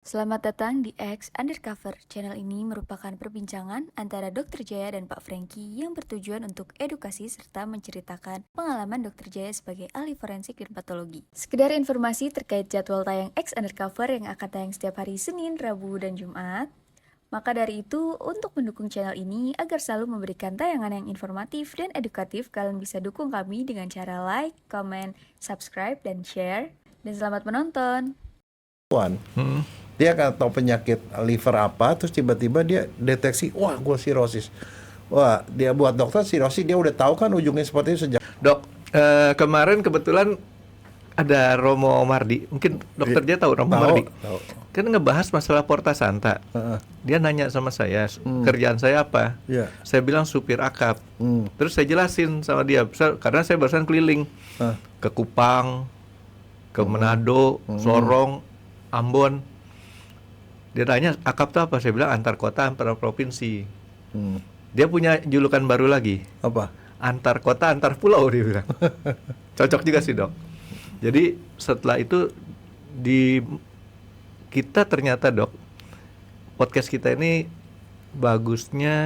Selamat datang di X Undercover. Channel ini merupakan perbincangan antara Dr. Jaya dan Pak Franky yang bertujuan untuk edukasi serta menceritakan pengalaman Dr. Jaya sebagai ahli forensik dan patologi. Sekedar informasi terkait jadwal tayang X Undercover yang akan tayang setiap hari Senin, Rabu, dan Jumat. Maka dari itu, untuk mendukung channel ini agar selalu memberikan tayangan yang informatif dan edukatif, kalian bisa dukung kami dengan cara like, comment, subscribe, dan share. Dan selamat menonton! Dia nggak tahu penyakit liver apa, terus tiba-tiba dia deteksi, wah gue sirosis. Wah, dia buat dokter sirosis, dia udah tahu kan ujungnya seperti itu sejak. Dok, kemarin kebetulan ada Romo Mardi. Mungkin dokter dia tahu Romo Mardi. Tahu. Kan ngebahas masalah Porta Santa. Dia nanya sama saya, kerjaan saya apa? Iya. Saya bilang supir akap. Terus saya jelasin sama dia, karena saya barusan keliling ke Kupang, ke Manado, Sorong, Ambon. Dia tanya, akap itu apa? Saya bilang antar kota, antar provinsi. Dia punya julukan baru lagi. Apa? Antar kota, antar pulau, dia bilang. Cocok juga sih, Dok. Jadi setelah itu kita ternyata, Dok, podcast kita ini bagusnya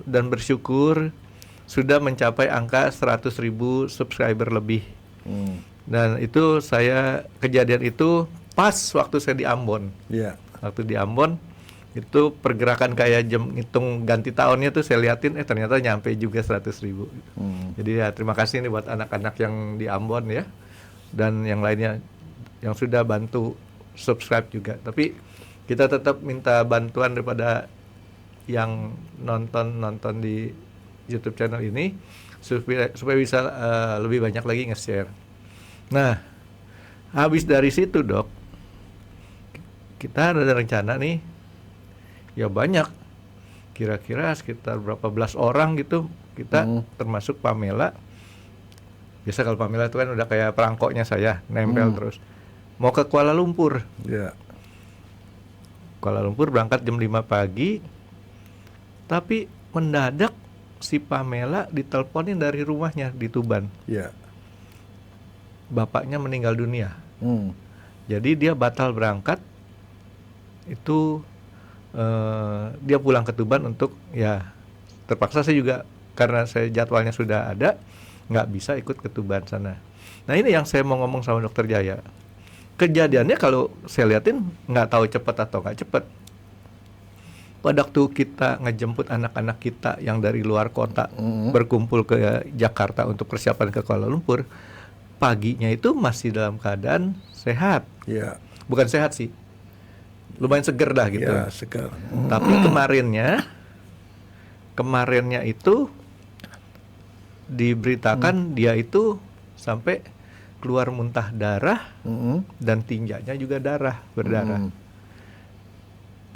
dan bersyukur sudah mencapai angka 100.000 subscriber lebih. Dan itu kejadian itu pas waktu saya di Ambon. Iya. Waktu di Ambon itu pergerakan kayak jam ngitung ganti tahunnya tuh saya liatin, ternyata nyampe juga 100.000. Jadi ya terima kasih nih buat anak-anak yang di Ambon ya, dan yang lainnya yang sudah bantu subscribe juga. Tapi kita tetap minta bantuan daripada yang nonton di YouTube channel ini supaya bisa lebih banyak lagi nge-share. Nah, habis dari situ, Dok, kita ada rencana nih, ya banyak, kira-kira sekitar berapa belas orang gitu, kita termasuk Pamela. Biasa kalau Pamela itu kan udah kayak perangkoknya saya, nempel terus. Mau ke Kuala Lumpur. Iya. Kuala Lumpur berangkat jam 5 pagi, tapi mendadak si Pamela diteleponin dari rumahnya di Tuban. Iya. Bapaknya meninggal dunia. Jadi dia batal berangkat. Itu dia pulang ke Tuban untuk, ya terpaksa saya juga karena saya jadwalnya sudah ada, nggak bisa ikut ke Tuban sana. Nah ini yang saya mau ngomong sama Dokter Jaya. Kejadiannya kalau saya liatin nggak tahu cepat atau nggak cepat. Pada waktu kita ngejemput anak-anak kita yang dari luar kota berkumpul ke Jakarta untuk persiapan ke Kuala Lumpur, paginya itu masih dalam keadaan sehat. Iya. Bukan sehat sih, lumayan seger dah gitu. Iya, segar. Tapi kemarinnya itu diberitakan dia itu sampai keluar muntah darah dan tinjanya juga berdarah.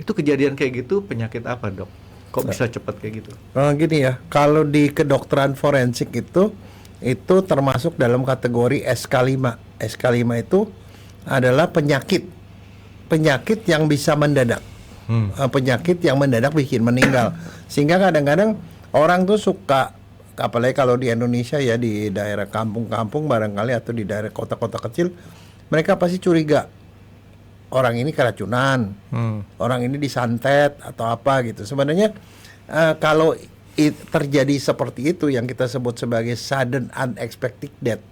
Itu kejadian kayak gitu penyakit apa, Dok? Kok bisa cepat kayak gitu? Gini ya, kalau di kedokteran forensik itu termasuk dalam kategori SK5. SK5 itu adalah penyakit yang bisa mendadak. Penyakit yang mendadak bikin meninggal. Sehingga kadang-kadang orang tuh suka, apalagi kalau di Indonesia ya, di daerah kampung-kampung barangkali atau di daerah kota-kota kecil, mereka pasti curiga orang ini keracunan, orang ini disantet atau apa gitu. Sebenarnya kalau terjadi seperti itu yang kita sebut sebagai sudden unexpected death.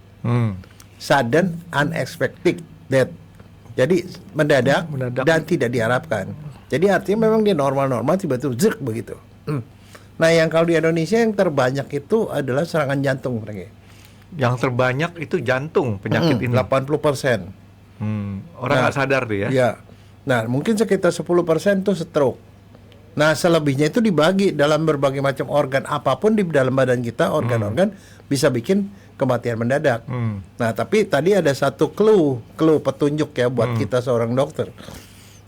Sudden unexpected death. Jadi mendadak dan tidak diharapkan. Jadi artinya memang dia normal-normal tiba-tiba zek begitu. Nah, yang kalau di Indonesia yang terbanyak itu adalah serangan jantung, mereka. Yang terbanyak itu jantung penyakit ini. 80%. Orang nggak sadar tuh ya. Ya. Nah, mungkin sekitar 10% itu stroke. Nah, selebihnya itu dibagi dalam berbagai macam organ. Apapun di dalam badan kita, organ-organ bisa bikin kematian mendadak. Nah, tapi tadi ada satu clue petunjuk ya buat kita seorang dokter.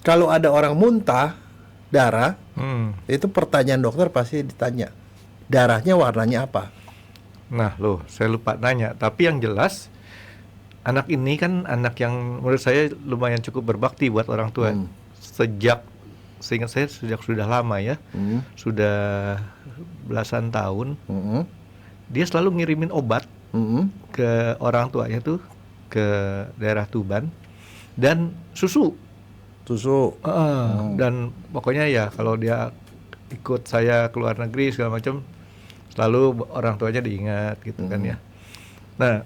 Kalau ada orang muntah darah, itu pertanyaan dokter pasti ditanya, darahnya warnanya apa? Nah, loh, saya lupa nanya. Tapi yang jelas, anak ini kan anak yang menurut saya lumayan cukup berbakti buat orang tua. Seingat saya sejak sudah lama ya, sudah belasan tahun, dia selalu ngirimin obat ke orang tuanya tuh ke daerah Tuban dan susu tusuk. Dan pokoknya ya kalau dia ikut saya ke luar negeri segala macam, selalu orang tuanya diingat gitu kan ya. Nah,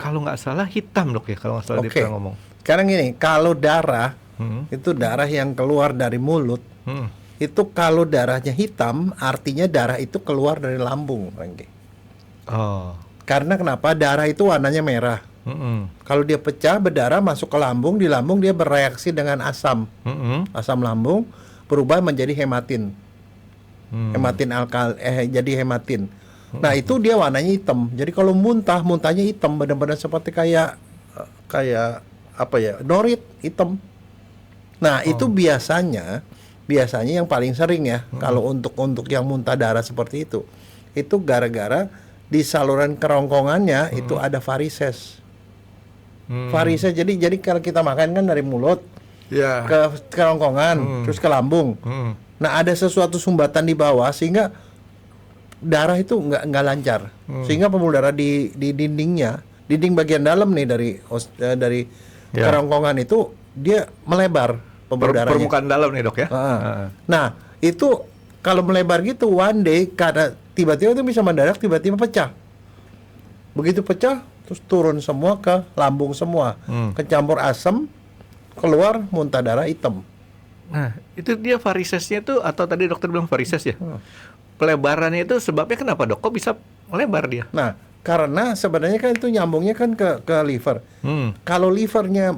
kalau nggak salah hitam dok ya, kalau nggak salah dia Oke. pernah ngomong. Sekarang gini, kalau darah itu darah yang keluar dari mulut, itu kalau darahnya hitam, artinya darah itu keluar dari lambung, Franky. Oh. Karena kenapa? Darah itu warnanya merah. Kalau dia pecah, berdarah masuk ke lambung, di lambung dia bereaksi dengan asam. Asam lambung berubah menjadi hematin. Jadi hematin. Nah, itu dia warnanya hitam. Jadi kalau muntahnya hitam, benar-benar seperti kayak apa ya? Norit hitam. Nah, itu biasanya yang paling sering ya, kalau untuk yang muntah darah seperti itu gara-gara di saluran kerongkongannya itu ada varises. Varises, jadi kalau kita makan kan dari mulut ke kerongkongan, terus ke lambung. Nah, ada sesuatu sumbatan di bawah sehingga darah itu nggak lancar, sehingga pembuluh darah di dinding bagian dalam nih dari kerongkongan itu dia melebar pembuluh darahnya. Permukaan dalam nih dok ya. Nah, itu kalau melebar gitu one day karena tiba-tiba itu bisa mendadak tiba-tiba pecah. Begitu pecah terus turun semua ke lambung semua, kecampur asam, keluar muntah darah hitam. Nah, itu dia varisesnya itu, atau tadi dokter bilang varises ya? Pelebarannya itu sebabnya kenapa dok? Kok bisa melebar dia? Nah, karena sebenarnya kan itu nyambungnya kan ke liver. Kalau livernya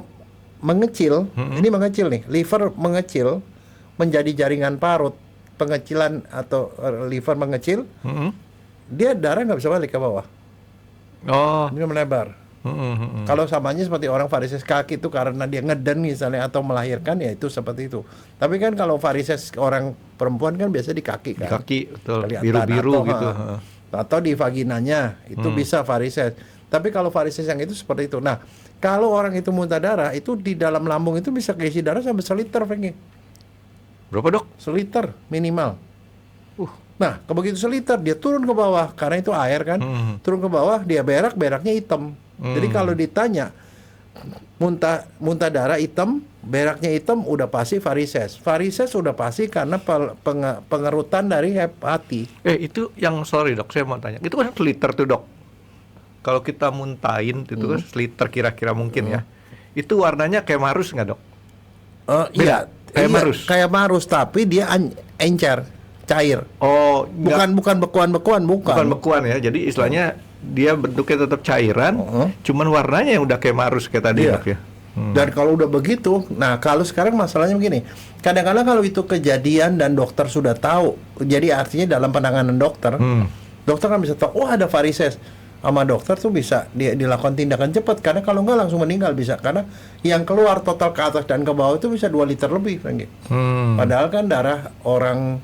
mengecil, ini mengecil nih, liver mengecil menjadi jaringan parut, pengecilan atau liver mengecil, dia darah nggak bisa balik ke bawah. Oh. Dia melebar. Kalau samanya seperti orang varises kaki itu karena dia ngeden misalnya atau melahirkan, ya itu seperti itu. Tapi kan kalau varises orang perempuan kan biasa di kaki kan. Di kaki, betul. Kelihatan. Biru-biru Atau, gitu. Atau di vaginanya itu bisa varises. Tapi kalau varises yang itu seperti itu. Nah, kalau orang itu muntah darah, itu di dalam lambung itu bisa keisi darah sampai seliter, Franky. Berapa dok? Seliter minimal. Nah, begitu seliter dia turun ke bawah karena itu air kan. Turun ke bawah, dia beraknya hitam. Jadi kalau ditanya muntah darah hitam, beraknya hitam, udah pasti varises. Varises udah pasti karena pengerutan dari hati. Itu yang sorry dok, saya mau tanya. Itu kan seliter tuh dok. Kalau kita muntahin itu kan seliter kira-kira mungkin ya. Itu warnanya kayak marus nggak dok? Iya, kayak marus. Kayak marus tapi dia encer, cair. Oh, bukan bekuan-bekuan, bukan. Bukan bekuan ya. Jadi istilahnya dia bentuknya tetap cairan, cuman warnanya yang udah kayak marus kayak tadi dok ya. Dan kalau udah begitu, nah kalau sekarang masalahnya begini, kadang-kadang kalau itu kejadian dan dokter sudah tahu, jadi artinya dalam penanganan dokter, dokter kan bisa tahu, oh ada varises, sama dokter tuh bisa dilakukan tindakan cepat, karena kalau nggak langsung meninggal bisa, karena yang keluar total ke atas dan ke bawah itu bisa 2 liter lebih, Franky. Padahal kan darah orang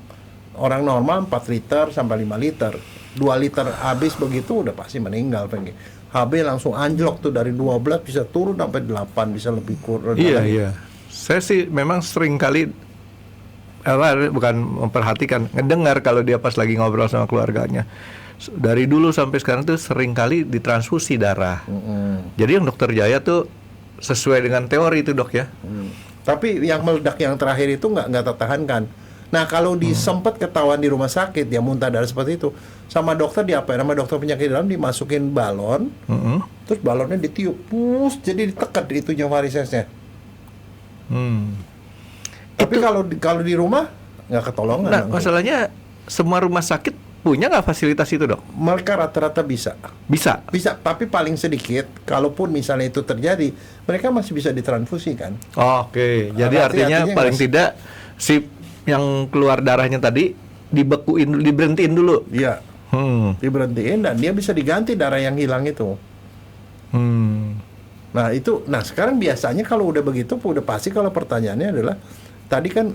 normal 4 liter sampai 5 liter. 2 liter habis begitu udah pasti meninggal, Franky. HB langsung anjlok tuh dari 12 bisa turun sampai 8, bisa lebih kurang. Iya. Saya sih memang sering kali bukan memperhatikan, ngedengar kalau dia pas lagi ngobrol sama keluarganya. Dari dulu sampai sekarang tuh sering kali ditransfusi darah. Jadi yang dokter Jaya tuh sesuai dengan teori itu dok ya. Tapi yang meledak yang terakhir itu nggak tertahankan. Nah kalau disempet ketahuan di rumah sakit ya muntah darah seperti itu, sama dokter diapain? Sama dokter penyakit dalam dimasukin balon, terus balonnya ditiup, jadi ditekan itunya varisesnya. Tapi kalau di rumah nggak ketolongan. Nah masalahnya semua rumah sakit punya nggak fasilitas itu dok? Mereka rata-rata bisa. Bisa, Tapi paling sedikit. Kalaupun misalnya itu terjadi, mereka masih bisa ditransfusi kan. Oke. Jadi artinya paling tidak si yang keluar darahnya tadi diberhentiin dulu. Iya. Diberhentiin dan dia bisa diganti darah yang hilang itu. Nah sekarang biasanya kalau udah begitu, udah pasti kalau pertanyaannya adalah tadi kan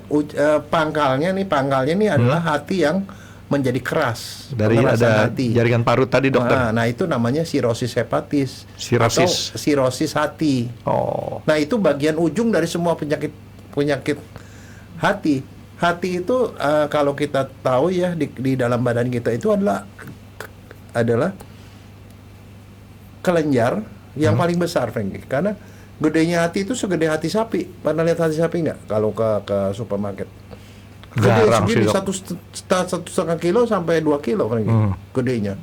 pangkalnya nih adalah hati yang menjadi keras dari ada hati. Jaringan parut tadi dokter. Nah itu namanya sirosis hepatis atau sirosis hati. Nah itu bagian ujung dari semua penyakit hati. Hati itu kalau kita tahu ya di dalam badan kita itu adalah kelenjar yang paling besar, Franky. Karena Gedenya hati itu segede hati sapi. Pernah lihat hati sapi nggak? Kalau ke supermarket. Gede Jarang sih, segini Dok. satu setengah kilo sampai 2 kilo gedenya.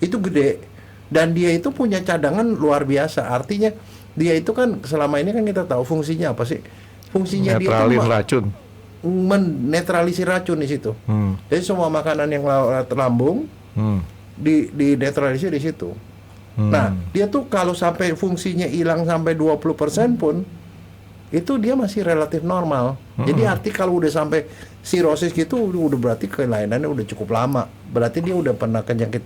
Itu gede. Dan dia itu punya cadangan luar biasa. Artinya dia itu kan selama ini kan kita tahu fungsinya apa sih? Fungsinya dia Netralin itu racun. menetralisir racun di situ. Jadi semua makanan yang lewat lambung Hmm. di netralisir di situ. Nah, dia tuh kalau sampai fungsinya hilang sampai 20% pun itu dia masih relatif normal. Jadi arti kalau udah sampai sirosis gitu udah berarti kelainannya udah cukup lama. Berarti dia udah pernah penyakit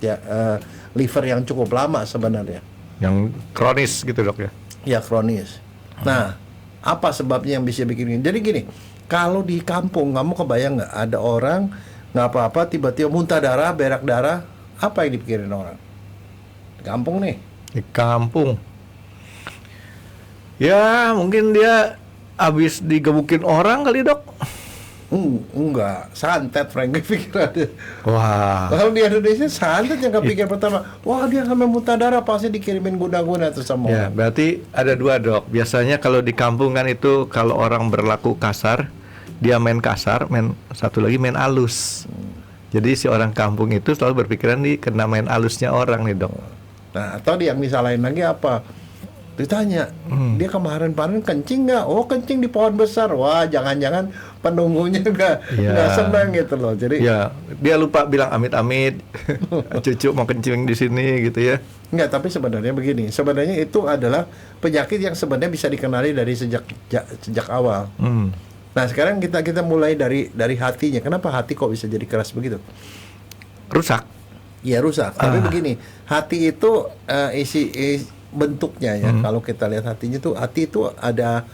liver yang cukup lama sebenarnya. Yang kronis gitu, Dok ya. Ya, kronis. Nah, apa sebabnya yang bisa bikin gini? Jadi gini, kalau di kampung kamu kebayang nggak ada orang nggak apa-apa tiba-tiba muntah darah, berak darah, apa yang dipikirin orang? Di kampung nih. Di kampung. Ya, mungkin dia habis digebukin orang kali, Dok. Enggak, santet Frank pikirannya. Wah. Kalau di Indonesia santet yang kepikir pertama, wah dia sampai muntah darah pasti dikirimin guna-guna tuh sama Ya, orang. berarti ada dua, Dok. Biasanya kalau di kampung kan itu kalau orang berlaku kasar, dia main kasar, satu lagi main halus. Jadi si orang kampung itu selalu berpikiran kena main halusnya orang nih, Dok. Nah, atau yang disalahin lagi apa? Ditanya, dia kemarin kencing nggak? Oh, kencing di pohon besar. Wah, jangan-jangan penunggunya nggak senang gitu loh. Jadi Ya, dia lupa bilang amit-amit. Cucu mau kencing di sini gitu ya. nggak, tapi sebenarnya begini. Sebenarnya itu adalah penyakit yang sebenarnya bisa dikenali dari sejak awal. Nah, sekarang kita mulai dari hatinya. Kenapa hati kok bisa jadi keras begitu? Rusak. Ya rusak. Tapi begini, hati itu isi bentuknya ya. Kalau kita lihat hatinya tuh, hati itu ada,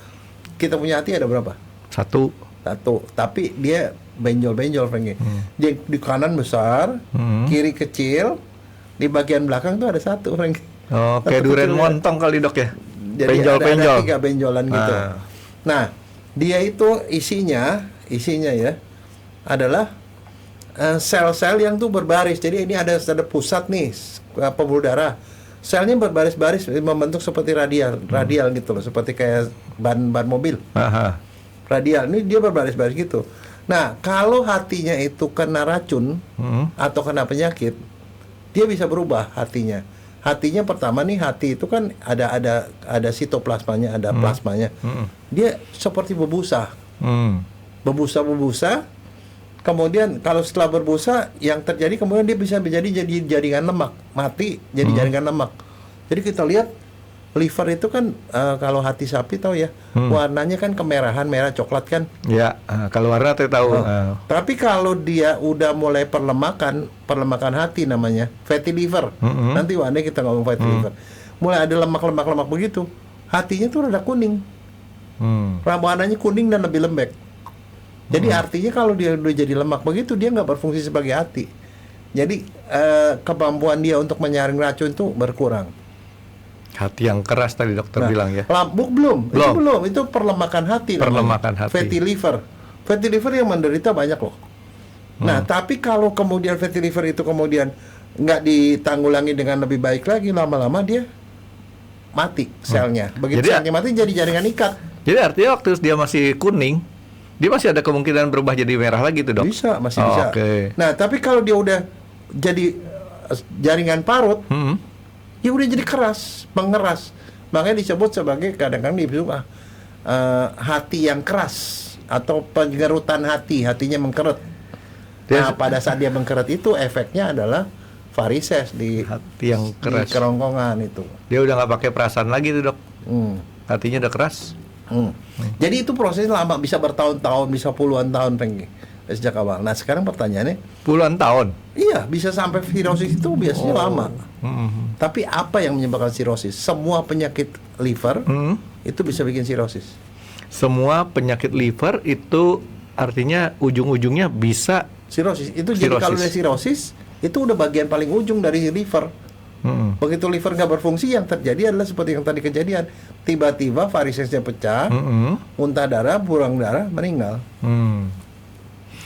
kita punya hati ada berapa? Satu. Tapi dia benjol-benjol, Franky. Di kanan besar, kiri kecil, di bagian belakang tuh ada satu, Franky. Oh, kayak Satu durian kecil. montong kali, Dok ya. Jadi Benjol-benjol. ada 3 benjolan gitu. Nah, dia itu isinya ya adalah sel-sel yang tuh berbaris. Jadi ini ada pusat nih, pembuluh darah. Selnya berbaris-baris membentuk seperti radial gitu loh, seperti kayak ban mobil. Aha. Radial ini dia berbaris-baris gitu. Nah, kalau hatinya itu kena racun atau kena penyakit, dia bisa berubah hatinya. Hatinya pertama nih, hati itu kan ada sitoplasmanya, ada plasmanya. Dia seperti berbusa. Berbusa. Kemudian kalau setelah berbusa, yang terjadi kemudian dia bisa jadi jaringan lemak, mati jadi jaringan lemak. Jadi kita lihat liver itu kan kalau hati sapi tahu ya, warnanya kan kemerahan, merah coklat kan. Ya, kalau warna saya tahu. Tapi kalau dia udah mulai perlemakan hati namanya fatty liver. Nanti warnanya kita ngomong fatty liver. Mulai ada lemak begitu, hatinya tuh rada kuning. Warnanya kuning dan lebih lembek. Jadi artinya kalau dia udah jadi lemak begitu, dia nggak berfungsi sebagai hati. Jadi kemampuan dia untuk menyaring racun itu berkurang. Hati yang keras tadi dokter bilang ya. Belum. Itu perlemakan hati. Perlemakan namanya. hati. Fatty liver yang menderita banyak loh. Nah, tapi kalau kemudian fatty liver itu kemudian nggak ditanggulangi dengan lebih baik lagi, lama-lama dia mati selnya. Begitu Jadi, selnya mati jadi jaringan ikat. Jadi artinya waktu dia masih kuning, dia masih ada kemungkinan berubah jadi merah lagi tuh, Dok? Masih bisa. Okay. Nah, tapi kalau dia udah jadi jaringan parut, ya udah jadi keras, mengeras. Makanya disebut sebagai kadang-kadang disebut hati yang keras atau pengerutan hatinya mengkerut. Nah, pada saat dia mengkerut itu efeknya adalah varises di hati yang keras, di kerongkongan itu. Dia udah nggak pakai perasaan lagi tuh, Dok. Hatinya udah keras. Jadi itu prosesnya lama, bisa bertahun-tahun, bisa puluhan tahun, Pengki, sejak awal. Nah, sekarang pertanyaannya, puluhan tahun? Iya, bisa sampai sirosis itu biasanya lama. Tapi apa yang menyebabkan sirosis? Semua penyakit liver itu bisa bikin sirosis. Semua penyakit liver itu artinya ujung-ujungnya bisa sirosis. Itu jadi kalau ada sirosis, itu udah bagian paling ujung dari liver. Begitu liver nggak berfungsi, yang terjadi adalah seperti yang tadi kejadian, tiba-tiba varisesnya pecah, muntah darah, buang darah, meninggal.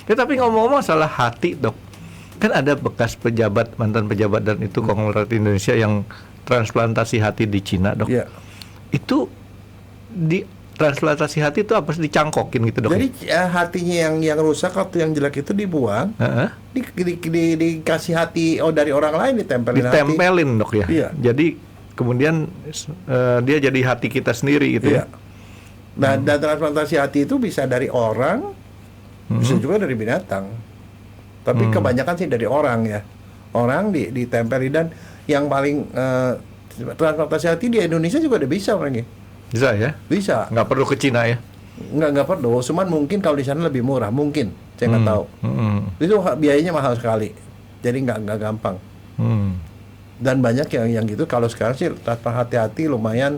Ya, tapi ngomong-ngomong masalah hati, Dok, kan ada bekas pejabat, mantan pejabat dan itu konglomerat Indonesia yang transplantasi hati di Cina, Dok. Yeah. Itu di transplantasi hati itu apa sih, dicangkokin gitu dok? Jadi hatinya yang rusak atau yang jelek itu dibuang, Heeh. dikasih hati dari orang lain, ditempelin hati. Ditempelin dok ya. Iya. Jadi kemudian dia jadi hati kita sendiri gitu Iya. ya. Dan transplantasi hati itu bisa dari orang, bisa juga dari binatang. Tapi kebanyakan sih dari orang ya. Orang ditempeli, dan yang paling transplantasi hati di Indonesia juga udah bisa, Franky. Bisa ya? Bisa. Nggak perlu ke Cina ya? Nggak perlu, cuman mungkin kalau di sana lebih murah, mungkin. Saya nggak tahu. Itu biayanya mahal sekali. Jadi nggak gampang. Dan banyak yang gitu. Kalau sekarang sih tanpa hati-hati lumayan,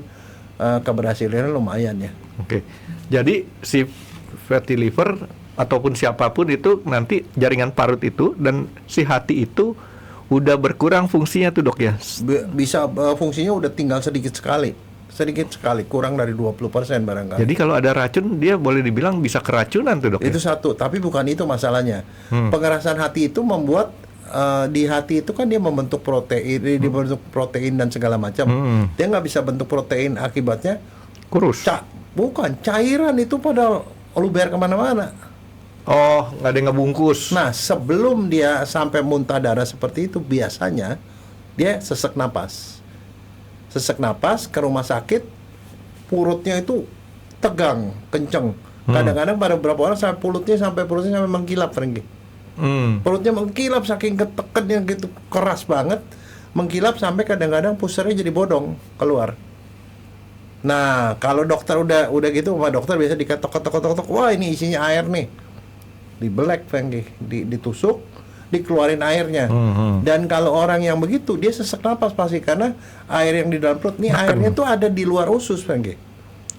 keberhasilannya lumayan ya. Oke. Jadi si fatty liver ataupun siapapun itu nanti jaringan parut itu dan si hati itu udah berkurang fungsinya tuh dok ya? Bisa fungsinya udah tinggal sedikit sekali, kurang dari 20% barangkali. Jadi kalau ada racun dia boleh dibilang bisa keracunan tuh dok Itu ya? satu, tapi bukan itu masalahnya. Pengerasan hati itu membuat di hati itu kan dia membentuk protein, dibentuk protein dan segala macam. Dia nggak bisa bentuk protein, akibatnya Kurus? bukan cairan itu pada luber kemana-mana. Oh, nggak ada yang ngebungkus. Nah, sebelum dia sampai muntah darah seperti itu, biasanya dia sesak napas. Sesak napas ke rumah sakit, perutnya itu tegang, kenceng. Kadang-kadang pada beberapa orang sampai perutnya sampai mengkilap, Franky. Perutnya mengkilap saking ketekannya gitu, keras banget, mengkilap sampai kadang-kadang pusernya jadi bodong keluar. Nah, kalau dokter udah gitu, sama dokter biasa diketok, wah ini isinya air nih. Dibelek, Franky, ditusuk, dikeluarin airnya. Dan kalau orang yang begitu, dia sesak napas pasti, karena air yang di dalam perut nih, airnya tuh ada di luar usus, Franky.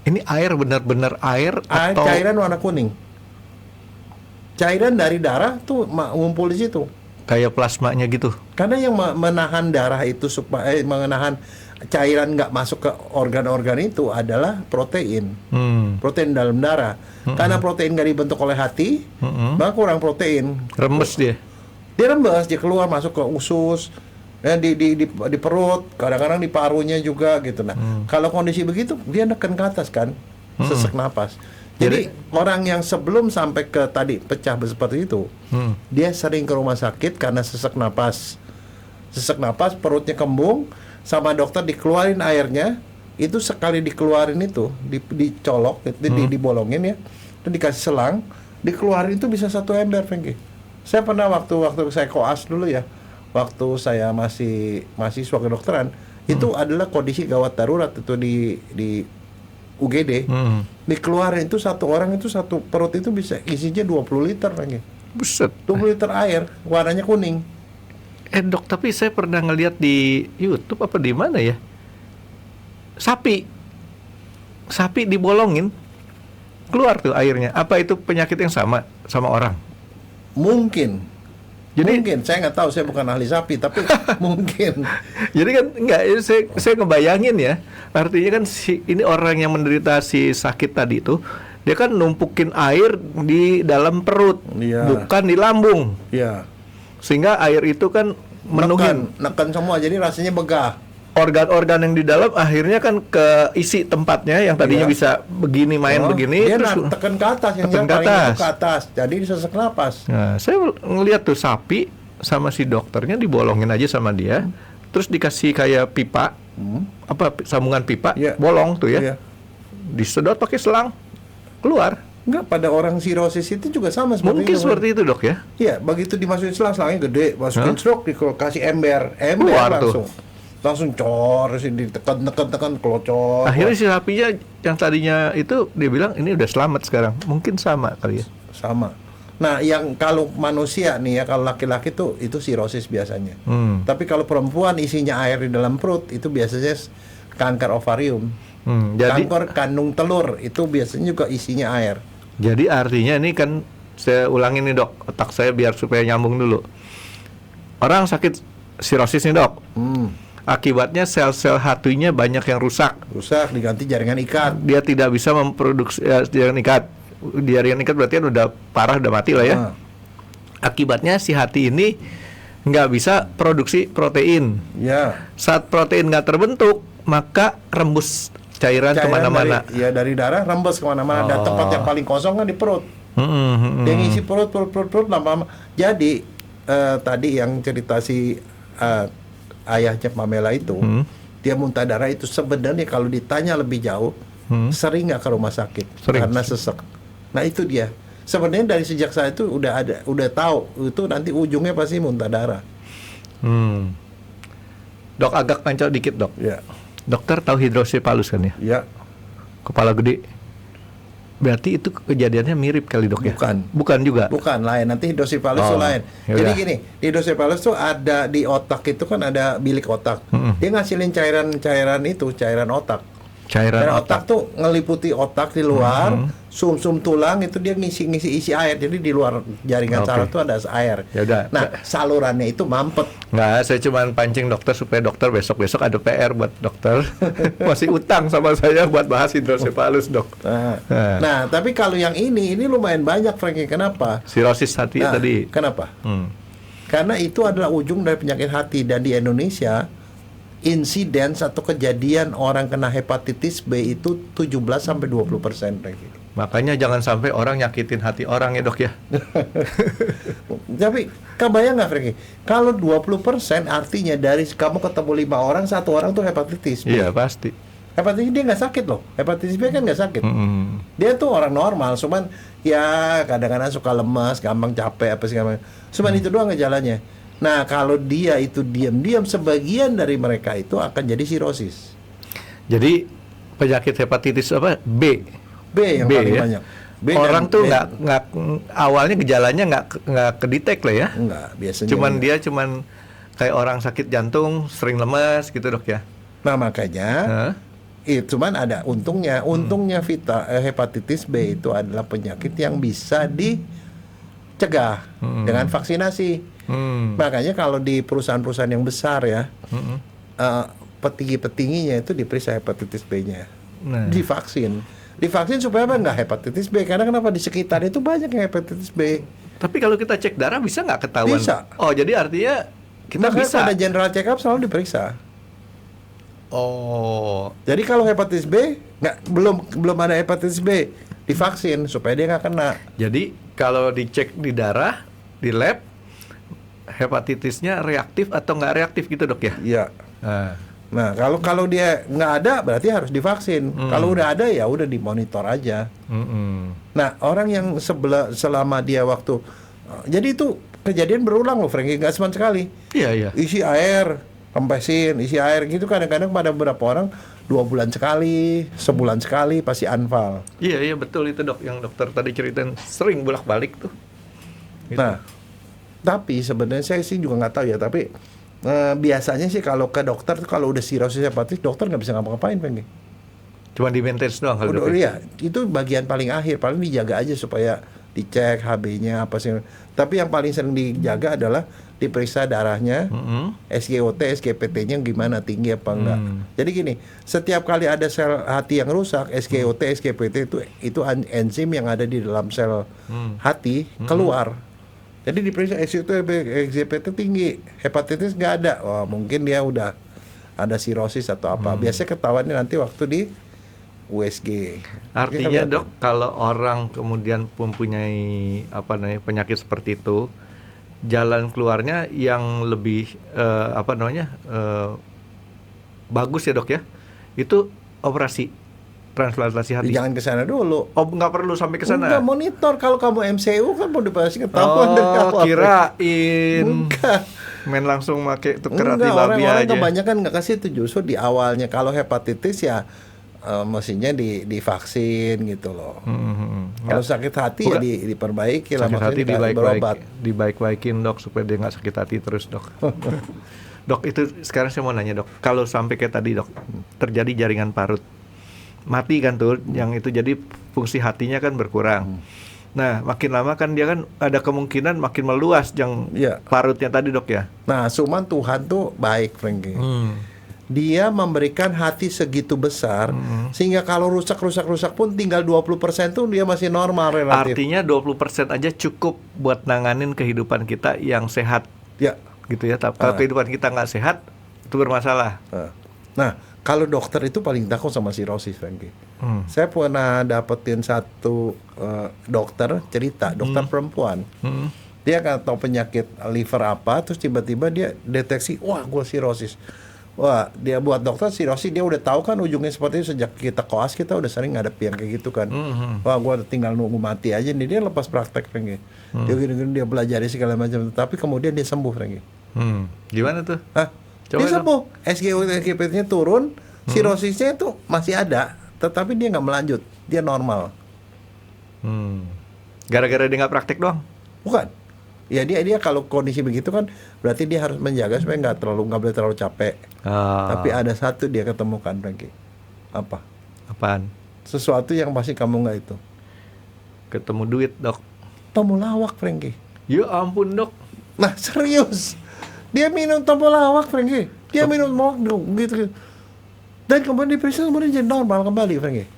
Ini air benar-benar air atau Cairan warna kuning. Cairan dari darah tuh ngumpul di situ. kayak plasmanya gitu? Karena yang menahan darah itu supaya menahan cairan nggak masuk ke organ-organ itu adalah protein. Protein dalam darah. Karena protein nggak dibentuk oleh hati, maka kurang protein. Rembes dia. Dia rembes, dia keluar masuk ke usus, ya, di perut, kadang-kadang di parunya juga gitu. Nah, kalau kondisi begitu dia neken ke atas kan, sesak napas. Jadi orang yang sebelum sampai ke tadi pecah seperti itu, dia sering ke rumah sakit karena sesak napas. Sesak napas, perutnya kembung, sama dokter dikeluarin airnya. Itu sekali dikeluarin itu, dicolok, dibolongin ya, dan dikasih selang, dikeluarin itu bisa 1 ember, Franky. Saya pernah waktu saya koas dulu ya, waktu saya masih mahasiswa kedokteran, itu adalah kondisi gawat darurat itu di UGD, dikeluarin itu satu orang itu satu perut itu bisa isinya 20 liter lagi. Buset. 20 liter air, warnanya kuning. Dok, tapi saya pernah ngeliat di YouTube apa di mana ya? Sapi dibolongin, keluar tuh airnya. Apa itu penyakit yang sama orang? Mungkin. Jadi Mungkin, saya nggak tahu, saya bukan ahli sapi, tapi mungkin. Jadi kan enggak, saya ngebayangin ya. Artinya kan ini orang yang menderita si sakit tadi itu, dia kan numpukin air di dalam perut, Iya. bukan di lambung. Ya. Sehingga air itu kan menuhin Neken semua, jadi rasanya begah. organ-organ yang di dalam, akhirnya kan keisi tempatnya yang tadinya Iya. bisa begini begini Dia terus tekan ke atas, yang tekan ke paling atas. itu ke atas. Jadi sesak napas. Nah, saya ngelihat tuh sapi sama si dokternya dibolongin aja sama dia, terus dikasih kayak pipa, sambungan pipa, Iya. bolong tuh ya, Iya. disedot pakai selang, keluar. Enggak, pada orang sirosis itu juga sama seperti Mungkin itu. seperti itu dok ya. Iya, begitu dimasukin selangnya gede, masukin stroke, dikasih ember Keluar tuh. langsung cor, ditekan, kelocor. Akhirnya si sapinya yang tadinya itu dia bilang ini udah selamat sekarang. Mungkin sama kali ya. Sama. Nah, yang kalau manusia nih ya, kalau laki-laki tuh itu sirosis biasanya. Tapi kalau perempuan isinya air di dalam perut itu biasanya kanker ovarium. Jadi Kanker kandung telur itu biasanya juga isinya air. Jadi artinya ini kan, saya ulangin nih dok, otak saya biar supaya nyambung dulu. Orang sakit sirosis nih dok, akibatnya sel-sel hatinya banyak yang rusak. Rusak, diganti jaringan ikat. Dia tidak bisa memproduksi jaringan ikat. Jaringan ikat berarti kan udah parah, udah mati lah ya. Akibatnya si hati ini nggak bisa produksi protein. Ya. Saat protein nggak terbentuk, maka rembus Cairan kemana-mana. Dari darah rembes kemana-mana. Dan tempat yang paling kosong kan di perut. Dia ngisi perut lama-lama. Jadi tadi yang cerita si ayahnya Pamela itu, dia muntah darah itu sebenarnya kalau ditanya lebih jauh, sering nggak ke rumah sakit karena sesek. Nah itu dia. Sebenarnya dari sejak saya itu udah tahu itu nanti ujungnya pasti muntah darah. Dok, agak ngancol dikit dok. Ya. Dokter tahu hidrosepalus kan ya? Ya. Kepala gede. Berarti itu kejadiannya mirip kali dok ya? Bukan juga? Bukan, lain. Nanti hidrosepalus itu lain. Yaudah. Jadi gini, hidrosepalus tuh ada di otak itu kan ada bilik otak. Dia ngasilin cairan otak. Cairan otak tuh ngeliputi otak di luar, sum-sum tulang itu dia ngisi isi air. Jadi di luar jaringan saraf tuh ada air. Yaudah. Nah, salurannya itu mampet. Nggak, saya cuma pancing dokter supaya dokter besok-besok ada PR buat dokter. Masih utang sama saya buat bahas hidrosepalus dok. Nah, tapi kalau yang ini lumayan banyak Frankie. Kenapa? Sirosis hati tadi. Kenapa? Karena itu adalah ujung dari penyakit hati. Dan di Indonesia insiden atau kejadian orang kena hepatitis B itu 17-20%. Makanya jangan sampai orang nyakitin hati orang ya dok ya. Tapi kebayang nggak Frankie? Kalau 20% artinya dari kamu ketemu 5 orang, 1 orang tuh hepatitis B. Iya pasti. Hepatitis dia nggak sakit loh. Hepatitis B kan nggak sakit. Dia tuh orang normal, cuman ya kadang-kadang suka lemas, gampang capek apa sih namanya. Cuman itu doang gejalanya. Nah, kalau dia itu diam-diam, sebagian dari mereka itu akan jadi sirosis. Jadi penyakit hepatitis apa? B yang paling ya? banyak. Orang tuh nggak awalnya gejalanya nggak kedetek lah ya? Enggak, biasanya. Dia kayak orang sakit jantung, sering lemas gitu dok ya? Nah makanya, cuman ada untungnya. Untungnya hepatitis B itu adalah penyakit yang bisa dicegah dengan vaksinasi. Makanya kalau di perusahaan-perusahaan yang besar ya, petinggi-petingginya itu diperiksa hepatitis B-nya, divaksin supaya apa? Nggak hepatitis B. Karena kenapa di sekitar itu banyak yang hepatitis B. Tapi kalau kita cek darah bisa nggak ketahuan? Bisa. Oh jadi artinya kita bisa. Ada general check up selalu diperiksa. Oh. Jadi kalau hepatitis B belum ada hepatitis B, divaksin supaya dia nggak kena. Jadi kalau dicek di darah, di lab, hepatitisnya reaktif atau nggak reaktif gitu dok ya? Iya. Nah kalau dia nggak ada berarti harus divaksin. Kalau udah ada ya udah dimonitor aja. Nah orang yang selama dia waktu jadi itu kejadian berulang loh Frankie, nggak cuma sekali. Iya. Isi air, kempesin, isi air gitu kadang-kadang pada beberapa orang 2 bulan sekali, sebulan sekali pasti anfal. Iya betul itu dok yang dokter tadi ceritain sering bolak-balik tuh. Gitu. Nah tapi sebenarnya saya sih juga nggak tahu ya, tapi biasanya sih kalau ke dokter tuh kalau udah sirosis hepatitis dokter nggak bisa ngapa-ngapain Frankie. Cuma di maintenance doang kalau dok. Iya, itu bagian paling akhir, paling dijaga aja supaya dicek HB-nya apa sih. Tapi yang paling sering dijaga adalah diperiksa darahnya, SGOT, SGPT-nya gimana, tinggi apa enggak. Jadi gini, setiap kali ada sel hati yang rusak, SGOT, SGPT itu enzim yang ada di dalam sel hati keluar. Jadi diperiksa SGPT tinggi, hepatitis nggak ada. Wah, mungkin dia udah ada sirosis atau apa. Biasanya ketahuannya nanti waktu di USG. Artinya dok, kalau orang kemudian mempunyai penyakit seperti itu, jalan keluarnya yang lebih bagus ya dok ya, itu operasi transplantasi hati. Jangan ke sana dulu. Oh, nggak perlu sampai ke sana. Enggak, monitor. Kalau kamu MCU kan udah pasti ketahuan dari awal. Kirain. Enggak. Main langsung pakai tuker hati babi orang-orang aja. kebanyakan nggak kasih itu justru di awalnya. Kalau hepatitis ya mestinya divaksin gitu loh. Kalau sakit hati ya diperbaiki lah. Sakit hati berobat. dibaik-baikin dok supaya dia nggak sakit hati terus dok. Dok itu sekarang saya mau nanya dok, kalau sampai kayak tadi dok terjadi jaringan parut mati kan tuh, yang itu jadi fungsi hatinya kan berkurang. Nah makin lama kan dia kan ada kemungkinan makin meluas yang parutnya tadi dok ya. Nah cuman Tuhan tuh baik Frankie. Dia memberikan hati segitu besar sehingga kalau rusak pun tinggal 20% tuh dia masih normal relatif. Artinya 20% aja cukup buat nanganin kehidupan kita yang sehat. Ya. Gitu ya. Kalau kehidupan kita nggak sehat itu bermasalah. Nah Kalau dokter itu paling takut sama sirosis, Frankie. Saya pernah dapetin satu dokter cerita, dokter perempuan. Dia nggak tahu penyakit liver apa, terus tiba-tiba dia deteksi, wah gue sirosis. Wah, dia buat dokter sirosis, dia udah tahu kan ujungnya seperti itu. Sejak kita koas kita udah sering ngadep yang kayak gitu kan. Wah, gue tinggal nunggu mati aja nih. Dia lepas praktek, Frankie. Dia gini-gini, dia pelajari segala macam. Tapi kemudian dia sembuh, Frankie. Gimana tuh? Hah? Coba Dia sembuh. SGO-nya turun, sirosisnya itu masih ada, tetapi dia nggak melanjut, dia normal. Gara-gara dia nggak praktek doang? Bukan. Ya dia kalau kondisi begitu kan berarti dia harus menjaga supaya nggak boleh terlalu capek. Tapi ada satu dia ketemukan lagi. Apa? Apaan? Sesuatu yang pasti kamu nggak itu. Ketemu duit, Dok. Temulawak, Frankie. Ya ampun, Dok. Nah serius, dia minum temulawak, Frankie. Dia minum temulawak gitu. Dan kemudian diperiksa kemudian jadi normal kembali, Frankie.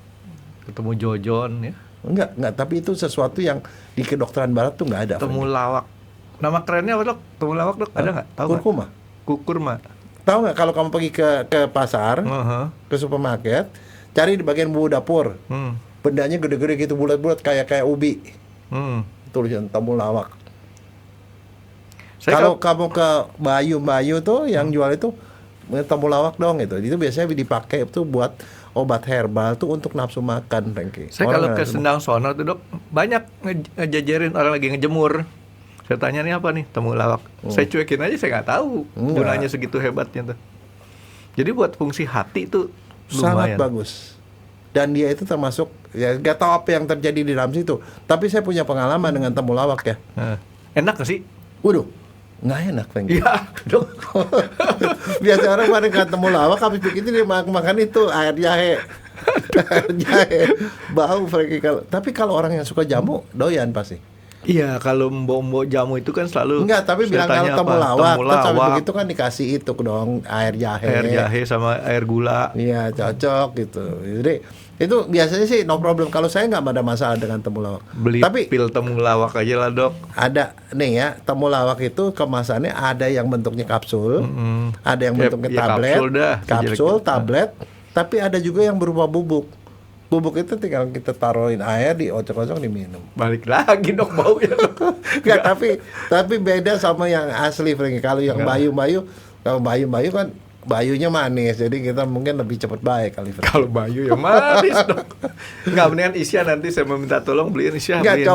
Ketemu Jojon ya. Enggak, tapi itu sesuatu yang di kedokteran barat tuh nggak ada. Temulawak. Nama kerennya apa, Dok? Temulawak, Dok? Ada nggak? Tahu nggak? Kurkuma. Kukurma. Tahu nggak kalau kamu pergi ke pasar, ke supermarket, cari di bagian bumbu dapur. Bendanya gede-gede gitu, bulat-bulat kayak ubi. Tulisan temulawak. Kalau kamu ke Bayu tuh yang jual itu temulawak dong itu. Itu biasanya dipakai tuh buat obat herbal tuh untuk nafsu makan, Frankie. Saya kalau ke Sendang sono tuh, Dok, banyak ngejajarin orang lagi ngejemur. Saya tanya nih apa nih, temulawak. Saya cuekin aja, saya nggak tahu gunanya segitu hebatnya tuh. Jadi buat fungsi hati itu sangat lumayan bagus. Dan dia itu termasuk ya nggak tahu apa yang terjadi di dalam situ. Tapi saya punya pengalaman dengan temulawak ya. Enak nggak sih? Waduh, nggak enak, Frankie. Iya, Dok. Biasa orang pada nggak temulawak habis begitu dia makan itu air jahe. Air jahe. Bau, Frankie. Tapi kalau orang yang suka jamu doyan pasti. Iya, kalau mbok-mbok jamu itu kan selalu enggak, tapi bilang kalau tanya temulawak. Terus habis temulawak, begitu kan dikasih itu dong, air jahe. air jahe sama air gula. Iya, cocok gitu. Jadi itu biasanya sih no problem. Kalau saya nggak ada masalah dengan temulawak. Beli Tapi pil temulawak aja lah, Dok. ada nih ya, temulawak itu kemasannya ada yang bentuknya kapsul, ada yang bentuknya ya tablet, kapsul dah, kapsul, sejelek-jelek. tablet, tapi ada juga yang berupa bubuk. Bubuk itu tinggal kita taruhin air, diocok-ocok, diminum. Balik lagi, Dok, baunya, Dok. Enggak, tapi beda sama yang asli, Frankie. Kalau yang bayu-bayu, kalau bayu-bayu kan bayunya manis, jadi kita mungkin lebih cepat baik kali, Frankie. Kalau bayu yang manis, Dok. Enggak, mendingan Isya nanti saya meminta tolong beliin Isya. Enggak, Beliin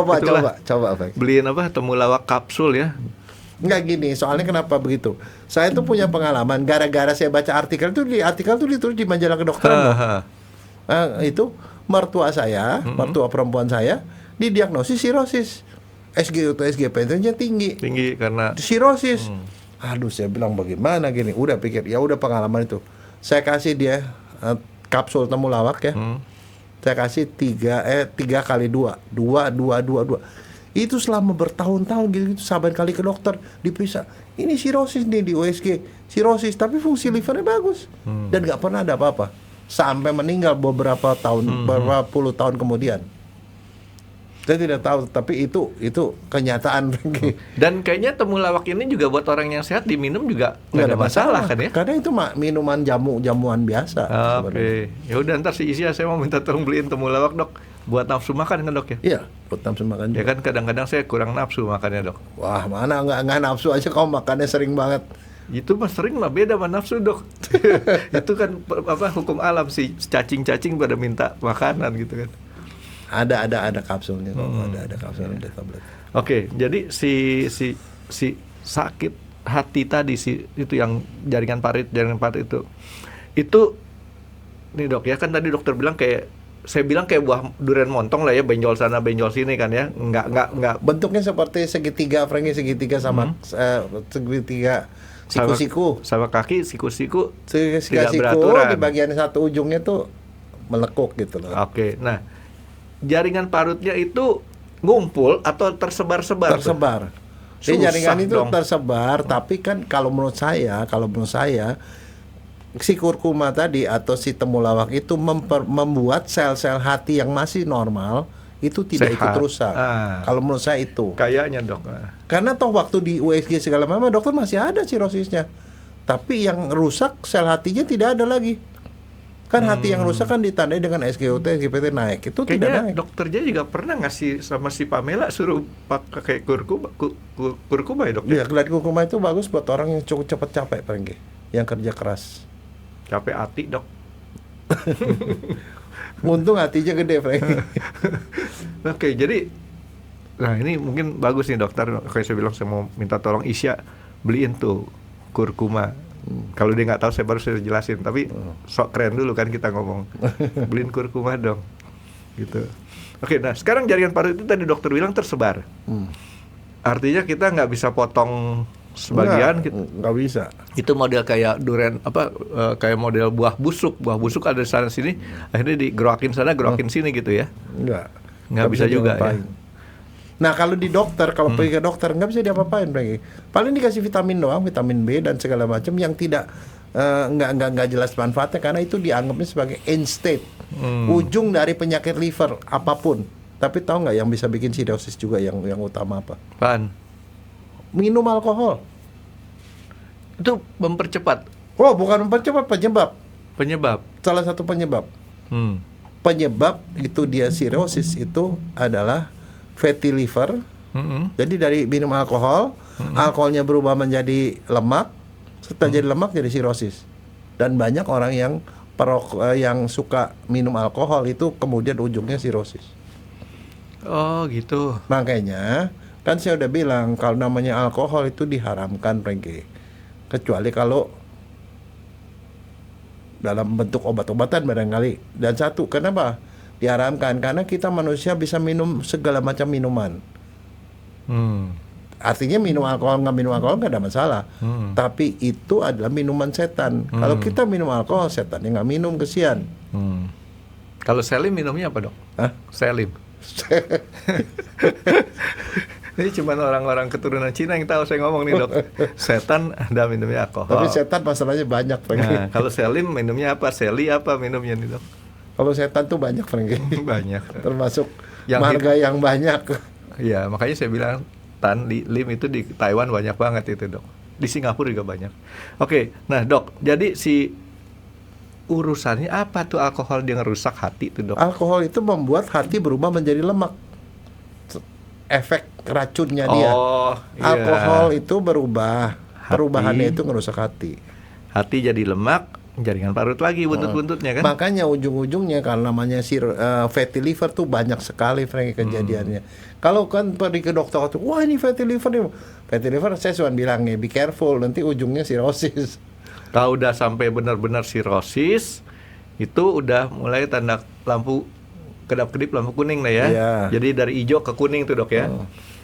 coba, Frankie. Beliin apa? Temulawak kapsul ya. Enggak gini, soalnya kenapa begitu? Saya tuh punya pengalaman gara-gara saya baca artikel tuh ditulis di majalah kedokteran. Itu mertua mertua perempuan saya didiagnosis sirosis. SGP-nya tinggi Karena sirosis. Aduh, saya bilang bagaimana gini? Udah pikir, ya udah pengalaman itu. Saya kasih dia kapsul temulawak ya. Saya kasih 3 kali 2. Itu selama bertahun-tahun gitu saban kali ke dokter diperiksa. Ini sirosis nih di USG, sirosis, tapi fungsi livernya bagus dan nggak pernah ada apa-apa sampai meninggal beberapa puluh tahun kemudian. Saya tidak tahu, tapi itu kenyataan. dan kayaknya temulawak ini juga buat orang yang sehat diminum juga nggak ada masalah kan ya? Karena itu minuman jamuan biasa. Oke. Ya udah, ntar si Isya saya mau minta tolong beliin temulawak, Dok, buat nafsu makan kan, Dok ya? Iya, buat nafsu makan. Ya kan kadang-kadang saya kurang nafsu makannya, Dok. Wah, mana nggak nafsu aja kau makannya sering banget. Itu mah sering mah beda sama nafsu, Dok. Itu kan hukum alam sih, cacing-cacing pada minta makanan gitu kan. Ada kapsulnya kok, ada kapsul, ada tablet. Oke, jadi si sakit hati tadi itu yang jaringan parit itu nih, Dok ya, kan tadi dokter bilang saya bilang kayak buah durian montong lah ya, benjol sana benjol sini kan ya, enggak bentuknya seperti segitiga, Frankie, segitiga sama segitiga siku-siku sama kaki siku-siku tidak beraturan. Di bagian satu ujungnya tuh melekuk gitu loh. Oke, nah jaringan parutnya itu ngumpul atau tersebar-sebar? Tersebar. Jadi jaringan itu tersebar, tapi kan kalau menurut saya si kurkuma tadi atau si temulawak itu membuat sel-sel hati yang masih normal itu tidak ikut rusak. Kalau menurut saya itu. Kayaknya, Dok. Karena toh waktu di USG segala macam dokter masih ada sirosisnya. Tapi yang rusak sel hatinya tidak ada lagi. Kan hati yang rusak kan ditandai dengan SGOT, SGPT naik. Itu tidak Kayaknya naik. dokter Jaya juga pernah ngasih sama si Pamela suruh pakai kurkuma ya dok? Ya, dan kurkuma itu bagus buat orang yang cukup cepat capek, Frankie. Yang kerja keras. Capek hati dok. Untung hatinya gede, Frankie. Oke, jadi nah ini mungkin bagus nih dokter. Kayak saya bilang, saya mau minta tolong Isya beliin tuh kurkuma. Kalau dia nggak tahu saya baru saya jelasin. Tapi sok keren dulu kan kita ngomong. Beliin kurkuma dong. Gitu. Oke, nah sekarang jaringan parut itu tadi dokter bilang tersebar. Artinya kita nggak bisa potong sebagian. Nggak bisa. Itu model kayak durian kayak model buah busuk ada di sana sini, akhirnya digerokin sana gerokin sini gitu ya. Nggak bisa juga ya. Nah kalau di dokter, kalau pergi ke dokter nggak bisa diapa-apain, paling dikasih vitamin doang, vitamin B dan segala macam yang tidak nggak jelas manfaatnya, karena itu dianggapnya sebagai end state, ujung dari penyakit liver apapun. Tapi tahu nggak yang bisa bikin cirrhosis juga yang utama apa? Apaan? Minum alkohol. Itu mempercepat. Oh, bukan mempercepat, Penyebab. Salah satu penyebab. Penyebab itu dia cirrhosis itu adalah fatty liver. Jadi dari minum alkohol, alkoholnya berubah menjadi lemak, setelah jadi lemak jadi cirrhosis. Dan banyak orang yang yang suka minum alkohol itu kemudian ujungnya cirrhosis. Oh gitu. Makanya kan saya udah bilang kalau namanya alkohol itu diharamkan, Frankie. Kecuali kalau dalam bentuk obat-obatan barangkali. Dan satu, kenapa diharamkan? Karena kita manusia bisa minum segala macam minuman. Artinya minum alkohol nggak ada masalah. Tapi itu adalah minuman setan. Kalau kita minum alkohol, setannya nggak minum, kesian. Kalau selim minumnya apa dok? Hah? Selim. Ini cuma orang-orang keturunan Cina yang tahu saya ngomong nih dok. Setan ada minumnya alkohol. Tapi setan masalahnya banyak, Frankie. Nah, kalau selim minumnya apa? Seli apa minumnya nih dok? Kalau setan tuh banyak, Frankie. Banyak. Termasuk Yang marga yang banyak. Iya, makanya saya bilang lim itu di Taiwan banyak banget itu dok. Di Singapura juga banyak. Oke, nah dok, jadi si urusannya apa tuh alkohol dia ngerusak hati tuh dok? Alkohol itu membuat hati berubah menjadi lemak. Efek racunnya dia. Oh, iya. Alkohol itu berubah. Perubahannya itu ngerusak hati. Hati jadi lemak, jaringan parut lagi buntut-buntutnya kan? Makanya ujung-ujungnya kalau namanya fatty liver tuh banyak sekali, Frank, kejadiannya. Kalau kan pergi ke dokter tuh, wah ini fatty liver nih. Fatty liver saya cuma bilang nih, be careful, nanti ujungnya cirrhosis. Kalau udah sampai benar-benar cirrhosis, itu udah mulai tanda lampu kedap-kedip, lampu kuning lah ya. Iya. Jadi dari hijau ke kuning tuh dok ya.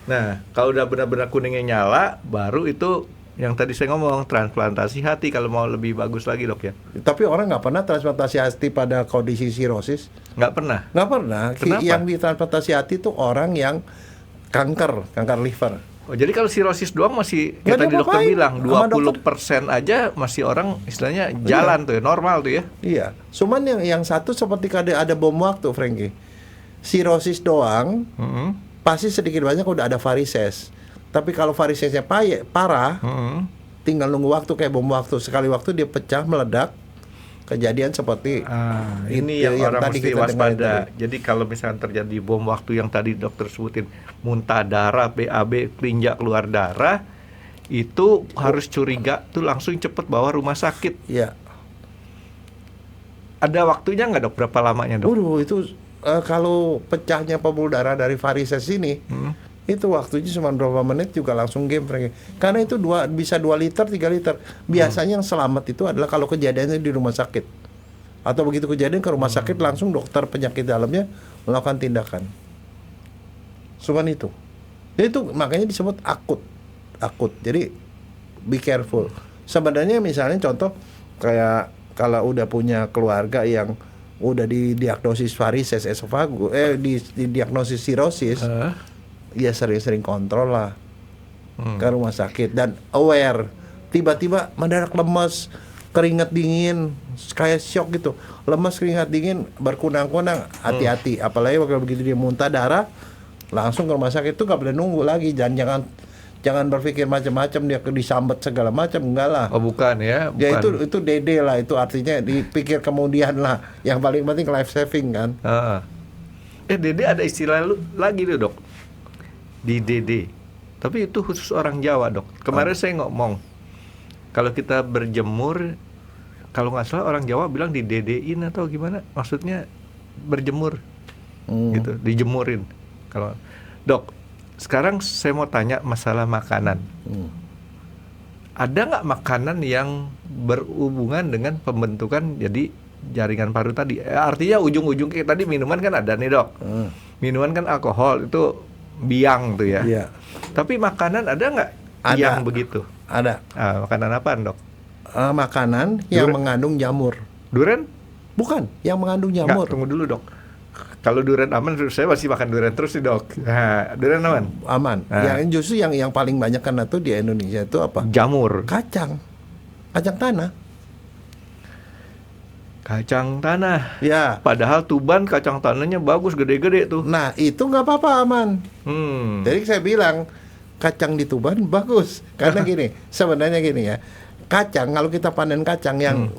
Nah, kalau udah benar-benar kuningnya nyala, baru itu yang tadi saya ngomong transplantasi hati kalau mau lebih bagus lagi dok ya. Tapi orang nggak pernah transplantasi hati pada kondisi cirrhosis. Nggak pernah. Nggak pernah. Kenapa? Yang ditransplantasi hati itu orang yang kanker liver. Oh, jadi kalau cirrhosis doang masih Nggak kayak tadi dokter diapa-apain. bilang Sama 20% aja masih orang istilahnya jalan tuh ya, normal tuh ya. Iya. Cuman yang satu seperti ada bom waktu, Frankie. Cirrhosis doang, pasti sedikit banyak udah ada varises. Tapi kalau varisesnya parah, tinggal nunggu waktu kayak bom waktu. Sekali waktu dia pecah, meledak. Kejadian seperti ini itu yang orang tadi mesti kita dengar waspada. itu. Jadi kalau misalnya terjadi bom waktu yang tadi dokter sebutin, muntah darah, BAB, kelinjak keluar darah, itu harus curiga tuh langsung cepet bawa rumah sakit. Iya. Ada waktunya nggak dok? Berapa lamanya dok? Waduh, itu kalau pecahnya pembuluh darah dari varises ini, itu waktunya cuma berapa menit juga langsung game, Frankie. Karena itu bisa 2 liter, 3 liter. Biasanya yang selamat itu adalah kalau kejadiannya di rumah sakit. Atau begitu kejadian ke rumah sakit langsung dokter penyakit dalamnya melakukan tindakan. Cuman itu. Jadi itu makanya disebut akut. Jadi be careful. Sebenarnya misalnya contoh kayak kalau udah punya keluarga yang udah didiagnosis varises esofagus, didiagnosis cirrhosis, ya sering-sering kontrol lah ke rumah sakit dan aware. Tiba-tiba mendadak lemas, keringat dingin, kayak shock gitu, lemas, keringat dingin, berkunang-kunang, hati-hati. Apalagi kalau begitu dia muntah darah, langsung ke rumah sakit. Itu nggak boleh nunggu lagi. Jangan Jangan berpikir macam-macam dia disambet segala macam, enggak lah. Oh bukan ya, Ya bukan. itu DD lah, itu artinya dipikir kemudian lah. Yang paling penting life saving kan. DD ada istilah lagi tuh dok, di DD. Tapi itu khusus orang Jawa dok. Kemarin saya ngomong, kalau kita berjemur, kalau nggak salah orang Jawa bilang di DD-in atau gimana, maksudnya berjemur, gitu, dijemurin. Kalau dok, sekarang saya mau tanya masalah makanan. Ada nggak makanan yang berhubungan dengan pembentukan jadi jaringan paru tadi? Artinya ujung-ujung kayak tadi minuman kan ada nih dok. Minuman kan alkohol itu biang tuh ya. Iya. Tapi makanan ada nggak Ada. yang begitu? Ada Makanan apaan dok? makanan yang Durian. mengandung jamur. Durian? Bukan, yang mengandung Nggak, jamur. tunggu dulu dok. Kalau durian aman, saya masih makan durian terus sih dok. Nah, durian aman? Aman. Nah. Yang justru yang paling banyak karena tuh di Indonesia itu apa? Jamur. Kacang tanah. Kacang tanah. Ya. Padahal Tuban kacang tanahnya bagus, gede-gede tuh. Nah itu nggak apa-apa, aman. Jadi saya bilang kacang di Tuban bagus karena gini. Sebenarnya gini ya. Kacang, kalau kita panen kacang yang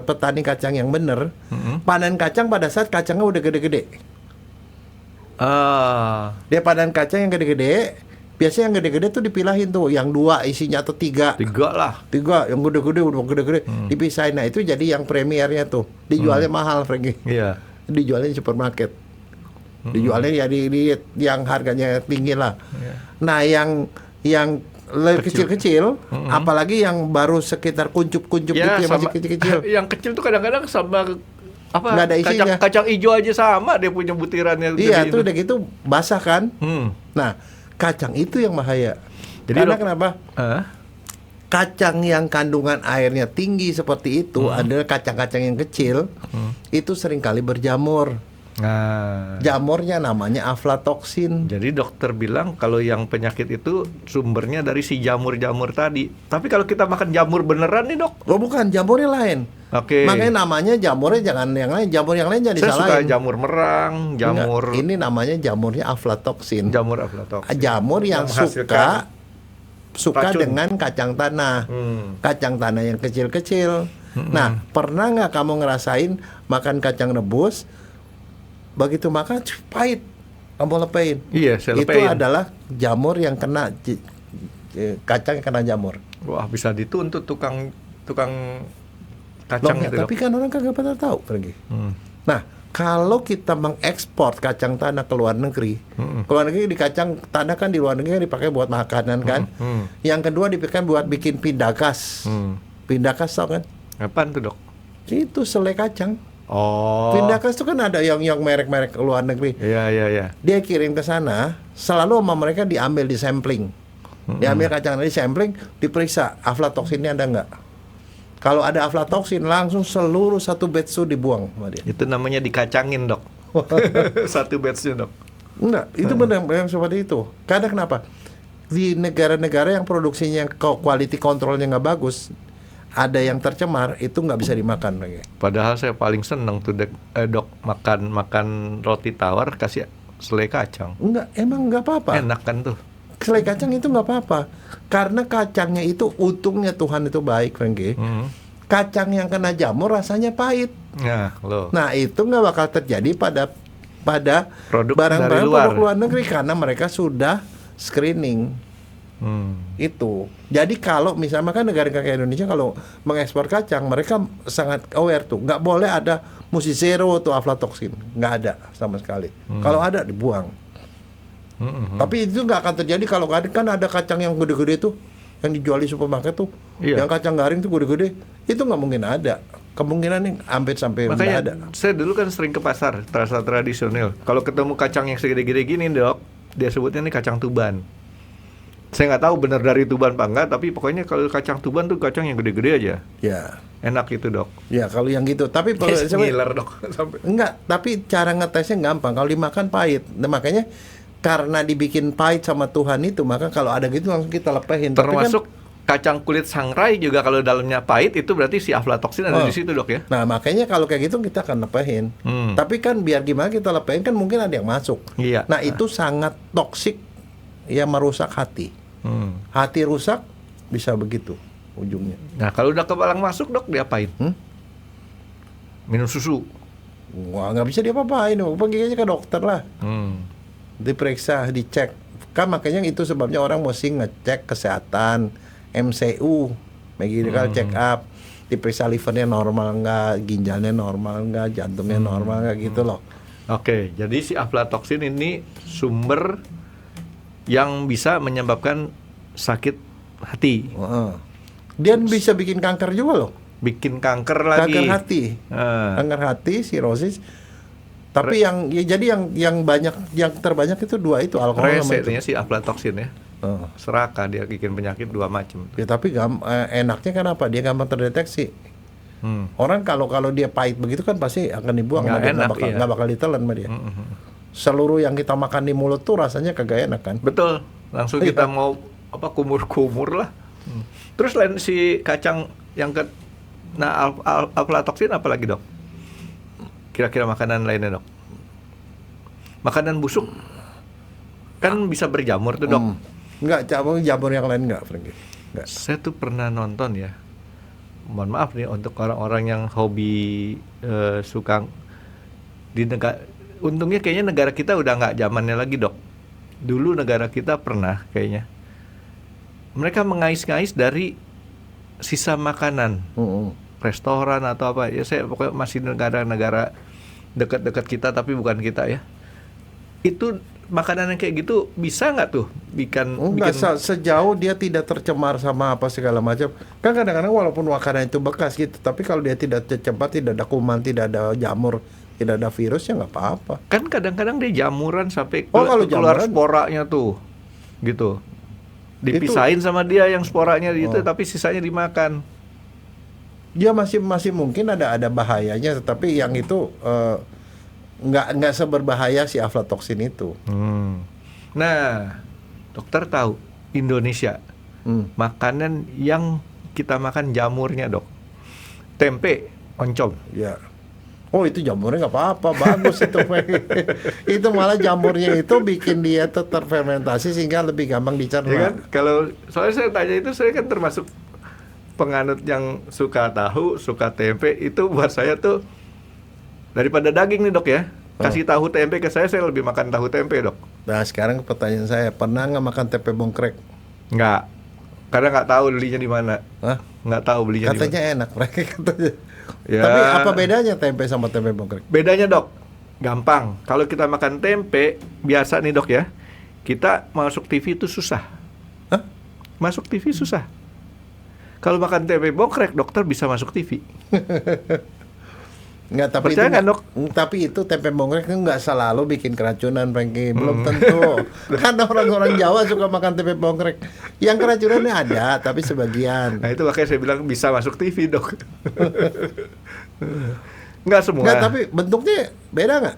petani kacang yang bener, panen kacang pada saat kacangnya udah gede-gede. Dia panen kacang yang gede-gede. Biasanya yang gede-gede tuh dipilahin tuh, yang 2 isinya atau 3. 3 lah. 3 yang gede-gede udah gede-gede dipisahin. Nah itu jadi yang premiernya tuh, dijualnya mahal, Franky. Iya. Dijualnya di supermarket. Dijualnya ya di yang harganya tinggi lah. Nah yang kecil-kecil, apalagi yang baru sekitar kuncup-kuncup Ya, gitu yang masih sama- kecil-kecil. Yang kecil tuh kadang-kadang sama apa? Nggak ada isinya. Kacang hijau aja sama dia punya butirannya. Iya, gede tuh udah gitu basah kan. Nah, kacang itu yang bahaya. Jadi Karena dok- kenapa? Kacang yang kandungan airnya tinggi seperti itu adalah kacang-kacang yang kecil, itu seringkali berjamur. Nah, Jamurnya namanya aflatoksin. jadi dokter bilang kalau yang penyakit itu sumbernya dari si jamur-jamur tadi. Tapi kalau kita makan jamur beneran nih dok. Oh bukan, jamurnya lain. Oke. Makanya namanya jamurnya jangan yang lain, jamur yang lain jangan Saya suka disalahin. jamur merang, jamur Enggak, ini namanya jamurnya aflatoksin. jamur aflatoksin. Jamur yang menghasilkan suka racun. dengan kacang tanah. Kacang tanah yang kecil-kecil. Nah, pernah nggak kamu ngerasain makan kacang rebus? Begitu makan pahit, kamu lepein. Iya, saya Itu lepein. adalah jamur yang kena kacang yang kena jamur. Wah, bisa dituntut tukang Loh, kacang enggak, itu dok. tapi kan orang kagak pernah tahu pergi. Nah, kalau kita mengekspor kacang tanah ke luar negeri, ke luar negeri di kacang tanah kan di luar negeri kan dipakai buat makanan kan. Yang kedua dipakai buat bikin pindakas. Pindakas tau kan? Apaan tuh dok? Itu selai kacang. Oh. Pindakas itu kan ada yang merek-merek ke luar negeri. Iya. Dia kirim ke sana, selalu sama mereka diambil di sampling. Diambil kacang dari sampling, diperiksa aflatoksinnya ada nggak. Kalau ada aflatoksin, langsung seluruh satu batch itu dibuang sama dia. Itu namanya dikacangin dok. Satu batch-nya dok. Enggak, itu benar yang seperti itu. Karena kenapa? Di negara-negara yang produksinya quality controlnya nggak bagus, ada yang tercemar, itu nggak bisa dimakan lagi. Padahal saya paling seneng tuh dok makan roti tawar kasih selai kacang. Enggak, emang nggak apa-apa. Enak kan tuh. Selai kacang itu nggak apa-apa. Karena kacangnya itu untungnya Tuhan itu baik, Franky. Kacang yang kena jamur rasanya pahit. Nah, loh. Nah, itu nggak bakal terjadi pada Produk barang-barang dari luar. produk luar negeri karena mereka sudah screening. Itu. Jadi kalau misalnya kan negara-negara kayak Indonesia kalau mengekspor kacang, mereka sangat aware tuh. Nggak boleh ada mesti zero tuh aflatoksin. Nggak ada sama sekali. Kalau ada dibuang. Tapi itu nggak akan terjadi kalau kan ada kacang yang gede-gede tuh yang dijual di supermarket tuh. Iya. Yang kacang garing tuh gede-gede. Itu nggak mungkin ada. Kemungkinan nih hampir sampai nggak ada. Makanya saya dulu kan sering ke pasar tradisional. Kalau ketemu kacang yang segede-gede gini dok, dia sebutnya nih kacang Tuban. Saya nggak tahu benar dari Tuban apa enggak, tapi pokoknya kalau kacang Tuban tuh kacang yang gede-gede aja. Ya. Enak itu dok. Ya kalau yang gitu. Tapi kalau Ngiler dok. Sampai. enggak, tapi cara ngetesnya gampang. Kalau dimakan pahit. Nah, makanya karena dibikin pahit sama Tuhan itu, maka kalau ada gitu langsung kita lepehin. Tapi Termasuk kacang kulit sangrai juga kalau dalamnya pahit itu berarti si aflatoksin ada di situ dok ya. Nah makanya kalau kayak gitu kita akan lepehin. Tapi kan biar gimana kita lepehin kan mungkin ada yang masuk. Iya. Nah itu sangat toksik, ya merusak hati. Hati rusak bisa begitu ujungnya. Nah, kalau udah kepalang masuk, Dok, diapain? Minum susu. Wah, nggak bisa diapa-apain, pergi aja ke dokter lah. Diperiksa, dicek. Kan makanya itu sebabnya orang mesti ngecek kesehatan, MCU, medical check up, diperiksa livernya normal nggak, ginjalnya normal nggak, jantungnya normal nggak gitu loh. Oke, jadi si aflatoksin ini sumber yang bisa menyebabkan sakit hati, Dia bisa bikin kanker juga loh. bikin kanker lagi. Kanker hati, kanker hati, sirosis. Tapi yang banyak, yang terbanyak itu dua itu, alkohol sama itu. Resepnya si aflatoksin ya. Serakah dia bikin penyakit dua macam. Ya, tapi enaknya kan apa? Dia gampang terdeteksi. Orang kalau dia pahit begitu kan pasti akan dibuang, nggak bakal ditelan sama dia. Seluruh yang kita makan di mulut tuh rasanya kagak enak kan? Betul. Langsung kita mau kumur-kumur lah. Terus lain si kacang yang aflatoksin apa lagi, Dok? Kira-kira makanan lainnya, Dok? Makanan busuk kan bisa berjamur tuh, Dok. Enggak, jamur yang lain enggak, Frankie. Enggak. Saya tuh pernah nonton ya. Mohon maaf nih untuk orang-orang yang hobi suka di negara. Untungnya kayaknya negara kita udah nggak zamannya lagi, Dok. Dulu negara kita pernah kayaknya. Mereka mengais-ngais dari sisa makanan, restoran atau apa. Ya saya pokoknya masih negara-negara dekat-dekat kita tapi bukan kita ya. Itu makanan yang kayak gitu bisa nggak tuh bikin sejauh dia tidak tercemar sama apa segala macam. Kan kadang-kadang walaupun makanan itu bekas gitu, tapi kalau dia tidak tercemar, tidak ada kuman, tidak ada jamur, tidak ada virus, ya nggak apa-apa. Kan kadang-kadang dia jamuran sampai kalau keluar jamuran, sporanya tuh, gitu. Dipisahin sama dia yang sporanya itu, tapi sisanya dimakan. Dia masih mungkin ada bahayanya, tetapi yang itu nggak seberbahaya si aflatoksin itu. Nah, dokter tahu Indonesia makanan yang kita makan jamurnya, Dok. Tempe, oncom. Ya. Oh, itu jamurnya nggak apa-apa, bagus itu. Itu malah jamurnya itu bikin dia terfermentasi sehingga lebih gampang dicerna. Ya kan? Kalau soalnya saya tanya itu, saya kan termasuk penganut yang suka tahu, suka tempe. Itu buat saya tuh daripada daging nih, Dok ya. Kasih tahu tempe ke saya lebih makan tahu tempe, Dok. Nah, sekarang pertanyaan saya, pernah nggak makan tempe bongkrek? Nggak. Karena nggak tahu belinya di mana. Hah? Nggak tahu belinya di mana. Katanya enak, mereka katanya. Ya. Tapi apa bedanya tempe sama tempe bongkrek? Bedanya, Dok, gampang. Kalau kita makan tempe biasa nih, Dok ya, kita masuk TV itu susah. Hah? Masuk TV susah. Kalau makan tempe bongkrek, dokter bisa masuk TV. Nggak, tapi percaya itu nggak, Dok? Tapi itu tempe bongkrek itu nggak selalu bikin keracunan, Frankie. Belum tentu. Kan orang-orang Jawa suka makan tempe bongkrek. Yang keracunannya ada, tapi sebagian. Nah, itu makanya saya bilang bisa masuk TV, Dok. Nggak semua. Nggak, tapi bentuknya beda nggak?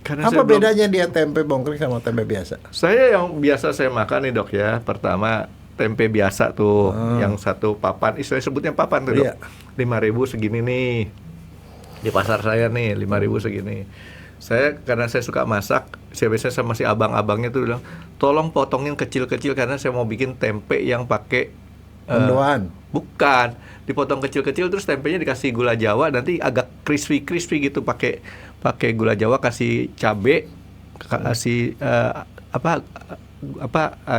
Karena apa bedanya dia tempe bongkrek sama tempe biasa? Saya yang biasa saya makan nih, Dok ya. Pertama tempe biasa tuh, yang satu papan. Saya sebutnya papan tuh, Dok. Iya. 5.000 segini nih. Di pasar saya nih 5.000 segini. Saya karena saya suka masak, saya biasanya sama si abang-abangnya tuh bilang, tolong potongin kecil-kecil karena saya mau bikin tempe yang pakai mendoan. Bukan, dipotong kecil-kecil terus tempenya dikasih gula Jawa, nanti agak crispy gitu, pakai gula Jawa, kasih cabe, kasih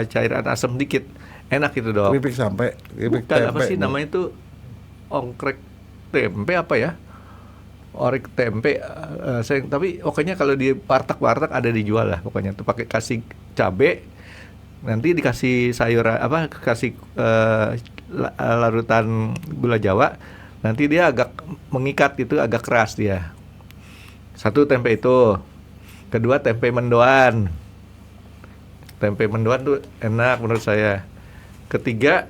cairan asam dikit. Enak itu, Dok. Keripik sampai, keripik bukan, tempe. apa sih namanya itu? Ongkrek tempe apa ya? Orek tempe, tapi pokoknya kalau di warteg ada dijual lah, pokoknya tuh pakai kasih cabe, nanti dikasih sayuran kasih larutan gula Jawa, nanti dia agak mengikat gitu, agak keras dia. Satu tempe itu, kedua tempe mendoan. Tempe mendoan tuh enak menurut saya. Ketiga,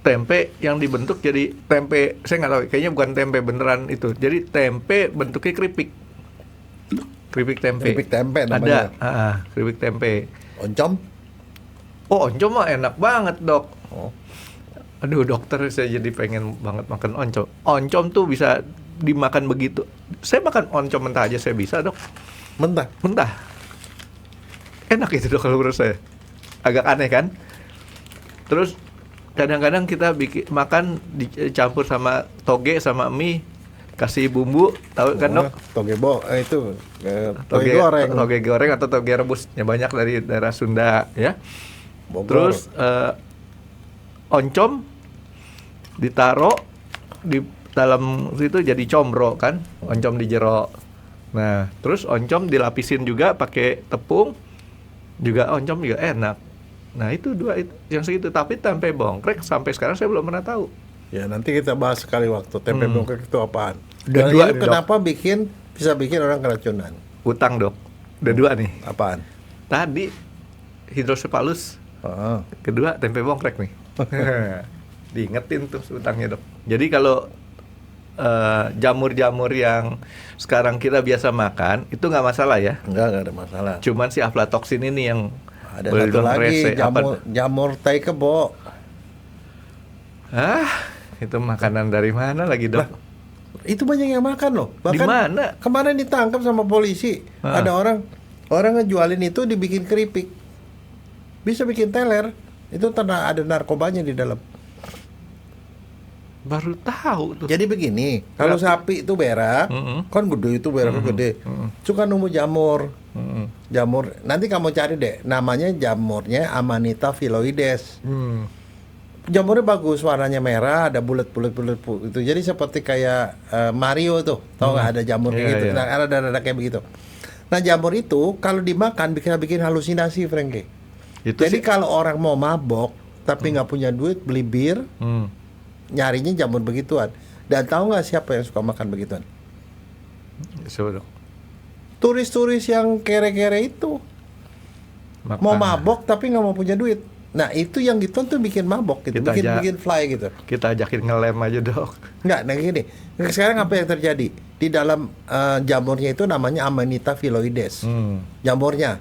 tempe yang dibentuk jadi tempe, saya nggak tahu, kayaknya bukan tempe beneran itu. Jadi tempe bentuknya keripik tempe. Keripik tempe namanya. Ada, keripik tempe. Oncom? Oh, oncom mah enak banget, Dok. Oh. Aduh, dokter, saya jadi pengen banget makan oncom. Oncom tuh bisa dimakan begitu. Saya makan oncom mentah aja saya bisa, Dok. Mentah? Mentah. Enak itu, Dok, kalau menurut saya. Agak aneh kan? Terus kadang-kadang kita bikin makan dicampur sama toge sama mie, kasih bumbu, tahu kan dok? Toge goreng. Toge goreng atau toge rebus, ya banyak dari daerah Sunda ya. Bogor. Terus oncom ditaro di dalam situ jadi combro kan, oncom di jero. Nah, terus oncom dilapisin juga pakai tepung, juga oncom juga enak. Nah itu dua itu, yang segitu. Tapi tempe bongkrek sampai sekarang saya belum pernah tahu. Ya nanti kita bahas sekali waktu tempe bongkrek itu apaan. Udah Dan dua itu nih, kenapa bisa bikin orang keracunan? Utang dok, udah dua nih. Apaan? Tadi hidrocephalus, kedua tempe bongkrek nih. Diingetin tuh utangnya dok. Jadi kalau jamur-jamur yang sekarang kita biasa makan itu nggak masalah ya. Nggak ada masalah. Cuman si aflatoksin ini yang Ada satu lagi, jamur tai kebo. Itu makanan dari mana lagi dok? Lah, itu banyak yang makan loh. Bahkan di mana? kemarin ditangkap sama polisi. Ada orang ngejualin itu dibikin keripik. Bisa bikin teler. Itu ada narkobanya di dalam. Baru tahu tuh. Jadi begini, kalau sapi itu berak, kan gede itu beraknya gede. Suka nemu jamur. Jamur, nanti kamu cari deh, namanya jamurnya Amanita phyloides. Jamurnya bagus, warnanya merah, ada bulat-bulat itu. Jadi seperti kayak Mario tuh, tau nggak ada jamur kayak gitu. Nah, ada kayak begitu. Nah jamur itu kalau dimakan bikin halusinasi, Frankie. Jadi kalau orang mau mabok tapi nggak punya duit beli bir, nyarinya jamur begituan. Dan tahu nggak siapa yang suka makan begituan? Siapa dok? Turis-turis yang kere-kere itu. Makan. Mau mabok tapi nggak mau punya duit. Nah itu yang gitu tuh bikin mabok gitu, bikin fly gitu. Kita ajakin ngelem aja dok. Nggak, nah gini. Sekarang apa yang terjadi? Di dalam jamurnya itu namanya Amanita phyloides. Jamurnya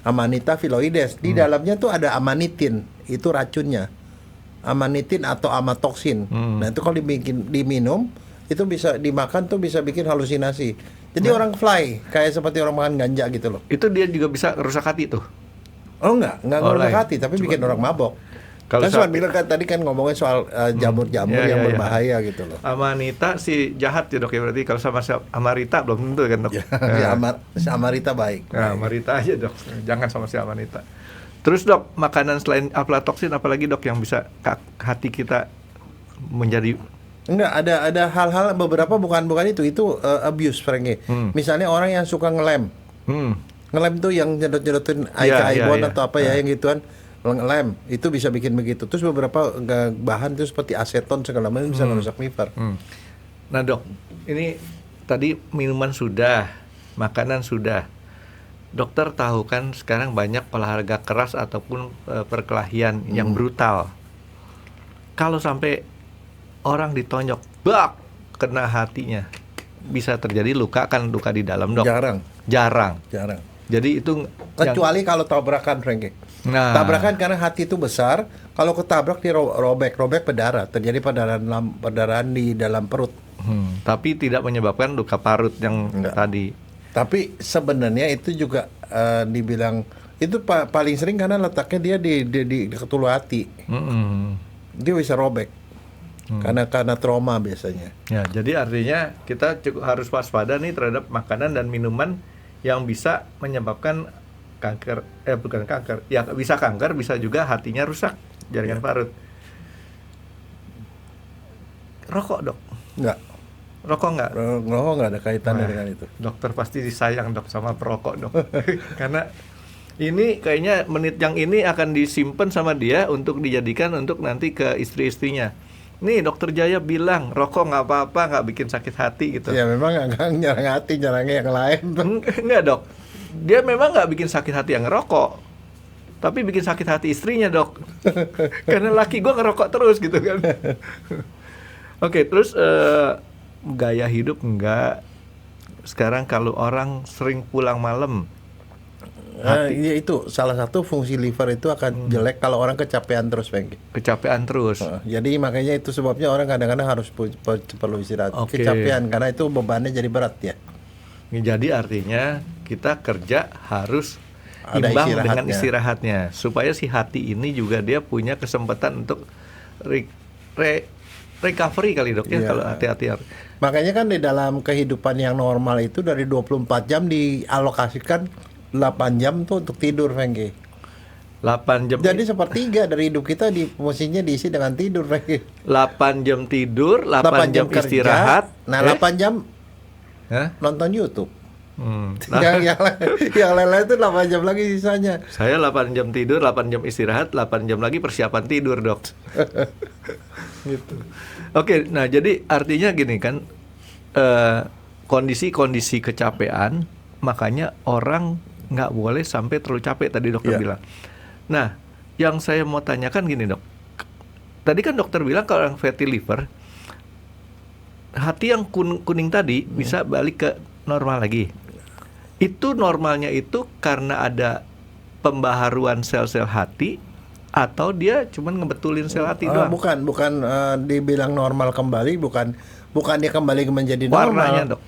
Amanita phyloides. Di dalamnya tuh ada amanitin, itu racunnya. Amanitin atau amatoksin. Nah itu kalau diminum itu bisa dimakan tuh bisa bikin halusinasi. Jadi orang fly kayak seperti orang makan ganja gitu loh. Itu dia juga bisa rusak hati tuh. Oh enggak rusak hati tapi bikin orang mabok. Kalau soal bilang kan tadi kan ngomongin soal jamur-jamur yang berbahaya gitu loh. Amanita si jahat ya dok ya, berarti kalau sama si Amarita belum tentu kan dok. Si Amarita baik. Nah, Amarita aja dok, jangan sama si Amanita. Terus dok, makanan selain aflatoksin apalagi dok yang bisa hati kita menjadi. Enggak, ada hal-hal beberapa bukan itu abuse, Frankie. Misalnya orang yang suka ngelem. Ngelem tuh yang nyedot-nyedotin aibon atau apa ya yang gituan, ngelem itu bisa bikin begitu. Terus beberapa bahan itu seperti aseton segala macam bisa merusak liver. Nah dok, ini tadi minuman sudah, makanan sudah. Dokter tahu kan sekarang banyak olahraga keras ataupun perkelahian yang brutal. Kalau sampai orang ditonjok, bak, kena hatinya, bisa terjadi luka di dalam dok. Jarang. Jadi itu kecuali kalau tabrakan, Frankie. Nah. Tabrakan karena hati itu besar, kalau ketabrak dia robek berdarah, terjadi perdarahan di dalam perut. Tapi tidak menyebabkan luka parut yang tadi. Tapi sebenarnya itu juga dibilang itu paling sering karena letaknya dia di ketul hati. Dia bisa robek. Karena trauma biasanya. Ya, jadi artinya kita cukup harus waspada nih terhadap makanan dan minuman yang bisa menyebabkan kanker, bukan kanker, ya bisa kanker, bisa juga hatinya rusak, jaringan parut. Rokok dok? Enggak. Rokok nggak ada kaitannya dengan itu. Dokter pasti disayang dok sama perokok dok. Karena ini kayaknya menit yang ini akan disimpan sama dia untuk dijadikan untuk nanti ke istri-istrinya. Nih dokter Jaya bilang rokok nggak apa-apa, nggak bikin sakit hati gitu. Ya memang nggak nyerang hati, nyerangnya yang lain. Enggak dok, dia memang nggak bikin sakit hati yang ngerokok, tapi bikin sakit hati istrinya dok. Karena laki gue ngerokok terus gitu kan. Oke, terus gaya hidup enggak. Sekarang kalau orang sering pulang malam, ya itu salah satu fungsi liver itu akan jelek kalau orang kecapean terus, Frankie. Kecapean terus. Jadi makanya itu sebabnya orang kadang-kadang harus perlu istirahat. Kecapean karena itu bebannya jadi berat ya. Jadi artinya kita kerja harus Ada imbang dengan istirahatnya. istirahatnya, supaya si hati ini juga dia punya kesempatan untuk recovery kali dok ya, Iya. kalau hati-hati. Makanya kan di dalam kehidupan yang normal itu dari 24 jam dialokasikan 8 jam tuh untuk tidur, Frankie. 8 jam. Jadi sepertiga dari hidup kita mestinya diisi dengan tidur, Frankie. 8 jam tidur, 8 jam kerja, istirahat. Nah, 8 jam Hah? nonton YouTube. Nah, yang lain-lain itu 8 jam lagi sisanya. saya 8 jam tidur, 8 jam istirahat, 8 jam lagi persiapan tidur, dok. Gitu. Oke, nah jadi artinya gini kan, kondisi-kondisi kecapean, makanya orang nggak boleh sampai terlalu capek, tadi dokter Iya. bilang. Nah, yang saya mau tanyakan gini dok, tadi kan dokter bilang kalau yang fatty liver, hati yang kuning tadi bisa balik ke normal lagi. Itu normalnya itu karena ada pembaharuan sel-sel hati, atau dia cuman ngebetulin sel hati doang? Bukan dibilang normal kembali, bukan dia kembali menjadi Warnanya normal. dok.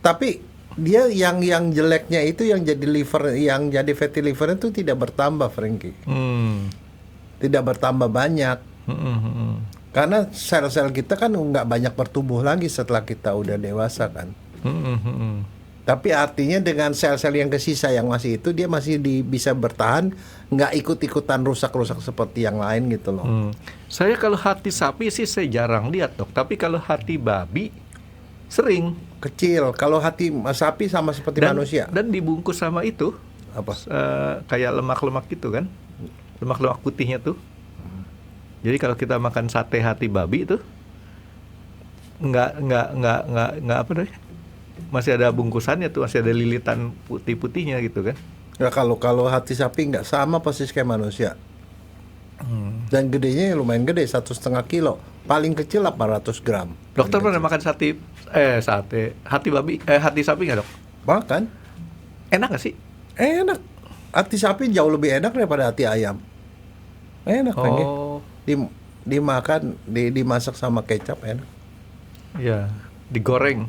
Tapi dia yang jeleknya itu yang jadi liver, yang jadi fatty liver itu tidak bertambah, Frankie. Tidak bertambah banyak. Karena sel-sel kita kan nggak banyak bertumbuh lagi setelah kita udah dewasa kan. Tapi artinya dengan sel-sel yang kesisa yang masih itu, dia masih bisa bertahan, nggak ikut-ikutan rusak-rusak seperti yang lain gitu loh. Saya kalau hati sapi sih saya jarang lihat dok, tapi kalau hati babi sering. Kecil. Kalau hati sapi sama seperti manusia. Dan dibungkus sama itu Apa? kayak lemak-lemak gitu kan, lemak-lemak putihnya tuh. Jadi kalau kita makan sate hati babi itu nggak apa deh, masih ada bungkusannya tuh, masih ada lilitan putih-putihnya gitu kan. Ya kalau hati sapi nggak sama persis kayak manusia. Dan gedenya lumayan gede, 1,5 kilo. Paling kecil 800 gram. Dokter pernah makan sate hati babi, hati sapi nggak dok? Makan. Enak nggak sih? Enak. Hati sapi jauh lebih enak daripada hati ayam. Enak kan? Oh, Dimakan, dimasak sama kecap enak. ya, digoreng,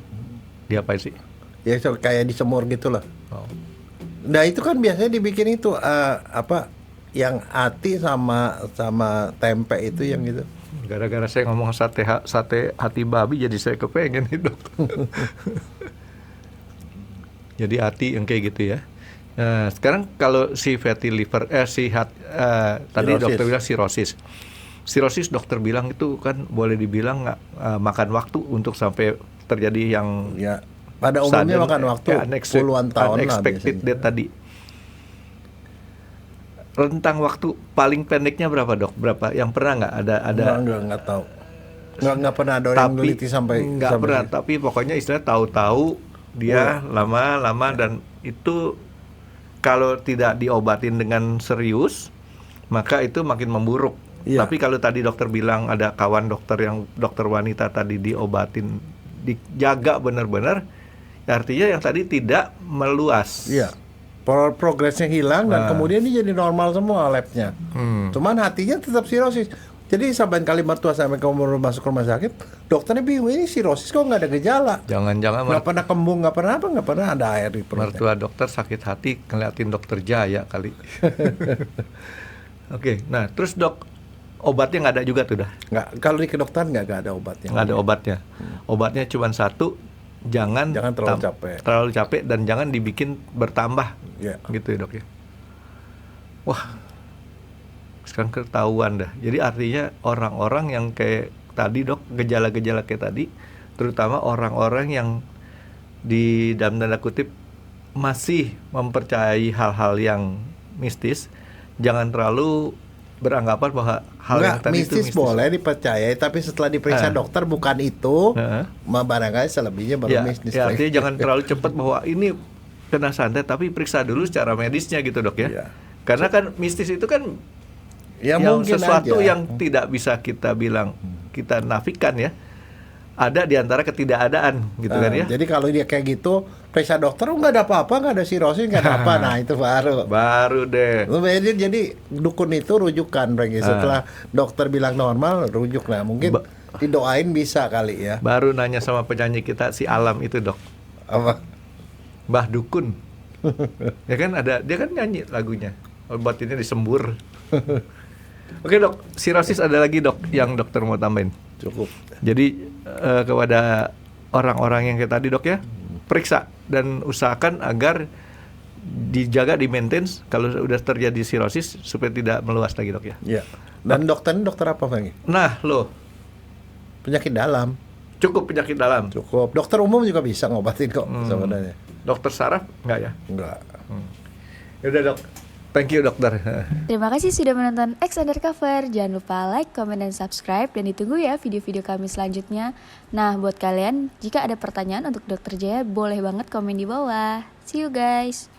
diapain sih? Ya kayak disemur gitu lah. Oh. Nah itu kan biasanya dibikin itu apa? Yang hati sama tempe itu yang gitu. Gara-gara saya ngomong sate hati babi, jadi saya kepengen nih dok. Jadi hati yang kayak gitu ya. Nah, sekarang kalau si fatty liver, tadi Cirrhosis. dokter bilang cirrhosis. Cirrhosis dokter bilang itu kan boleh dibilang nggak makan waktu untuk sampai terjadi yang Ya pada umumnya sudden, makan waktu puluhan tahun lah unexpected biasanya. death tadi. Rentang waktu paling pendeknya berapa dok? Berapa? Yang pernah nggak ada? Nggak tahu. Nggak pernah ada orang yang Tapi neliti sampai nggak sampai pernah. situ. Tapi pokoknya istilah tahu-tahu dia lama-lama, dan itu kalau tidak diobatin dengan serius, maka itu makin memburuk. Iya. Tapi kalau tadi dokter bilang ada kawan dokter yang dokter wanita tadi diobatin, dijaga benar-benar, ya artinya yang tadi tidak meluas. Iya. Progresnya hilang dan kemudian ini jadi normal semua labnya. Cuman hatinya tetap sirosis. Jadi saban kali mertua sampai kamu masuk rumah sakit, dokternya bingung, ini sirosis kok nggak ada gejala. Jangan-jangan Nggak pernah kembung, nggak pernah ada air di perutnya. mertua dokter sakit hati ngeliatin dokter Jaya kali. Oke, nah terus dok, obatnya nggak ada juga tuh dah? Nggak, kalau di kedokteran nggak ada obatnya. Nggak ada obatnya. Obatnya cuma satu, jangan terlalu capek. terlalu capek dan jangan dibikin bertambah. Ya. Gitu ya dok ya. Wah, sekarang ketahuan dah. Jadi artinya orang-orang yang kayak tadi dok, gejala-gejala kayak tadi, terutama orang-orang yang di dalam tanda kutip masih mempercayai hal-hal yang mistis, jangan terlalu beranggapan bahwa hal yang Nggak, tadi itu mistis boleh dipercayai, tapi setelah diperiksa dokter bukan itu, barangkali selebihnya baru mistis. ya artinya jangan terlalu cepat bahwa ini kena santet, tapi periksa dulu secara medisnya gitu dok ya. Iya. Karena kan mistis itu kan Ya yang mungkin sesuatu aja. yang tidak bisa kita bilang, kita nafikan ya. Ada di antara ketidakadaan gitu kan ya. Jadi kalau dia kayak gitu, periksa dokter, nggak ada apa-apa, nggak ada sirosis, nggak ada apa. Nah itu Baru deh. Jadi dukun itu rujukan, Frankie. Setelah dokter bilang normal, rujuk. Nah mungkin didoain bisa kali ya. Baru nanya sama penyanyi kita si Alam itu dok. Apa? Mbah Dukun. Ya kan dia kan nyanyi lagunya. Obat ini disembur. Oke dok, sirosis ada lagi dok yang dokter mau tambahin. Cukup. Jadi kepada orang-orang yang kayak tadi dok ya, periksa dan usahakan agar dijaga, di maintenance kalau sudah terjadi sirosis supaya tidak meluas lagi dok ya. Ya. Dan dokter apa lagi? Nah loh, Penyakit dalam. cukup penyakit dalam. Cukup. Dokter umum juga bisa ngobatin kok sebenarnya. Dokter saraf enggak ya? Enggak. Yaudah dok, thank you dokter. Terima kasih sudah menonton X Undercover. Jangan lupa like, comment, dan subscribe. Dan ditunggu ya video-video kami selanjutnya. Nah, buat kalian, jika ada pertanyaan untuk Dr. Jaya, boleh banget komen di bawah. See you guys!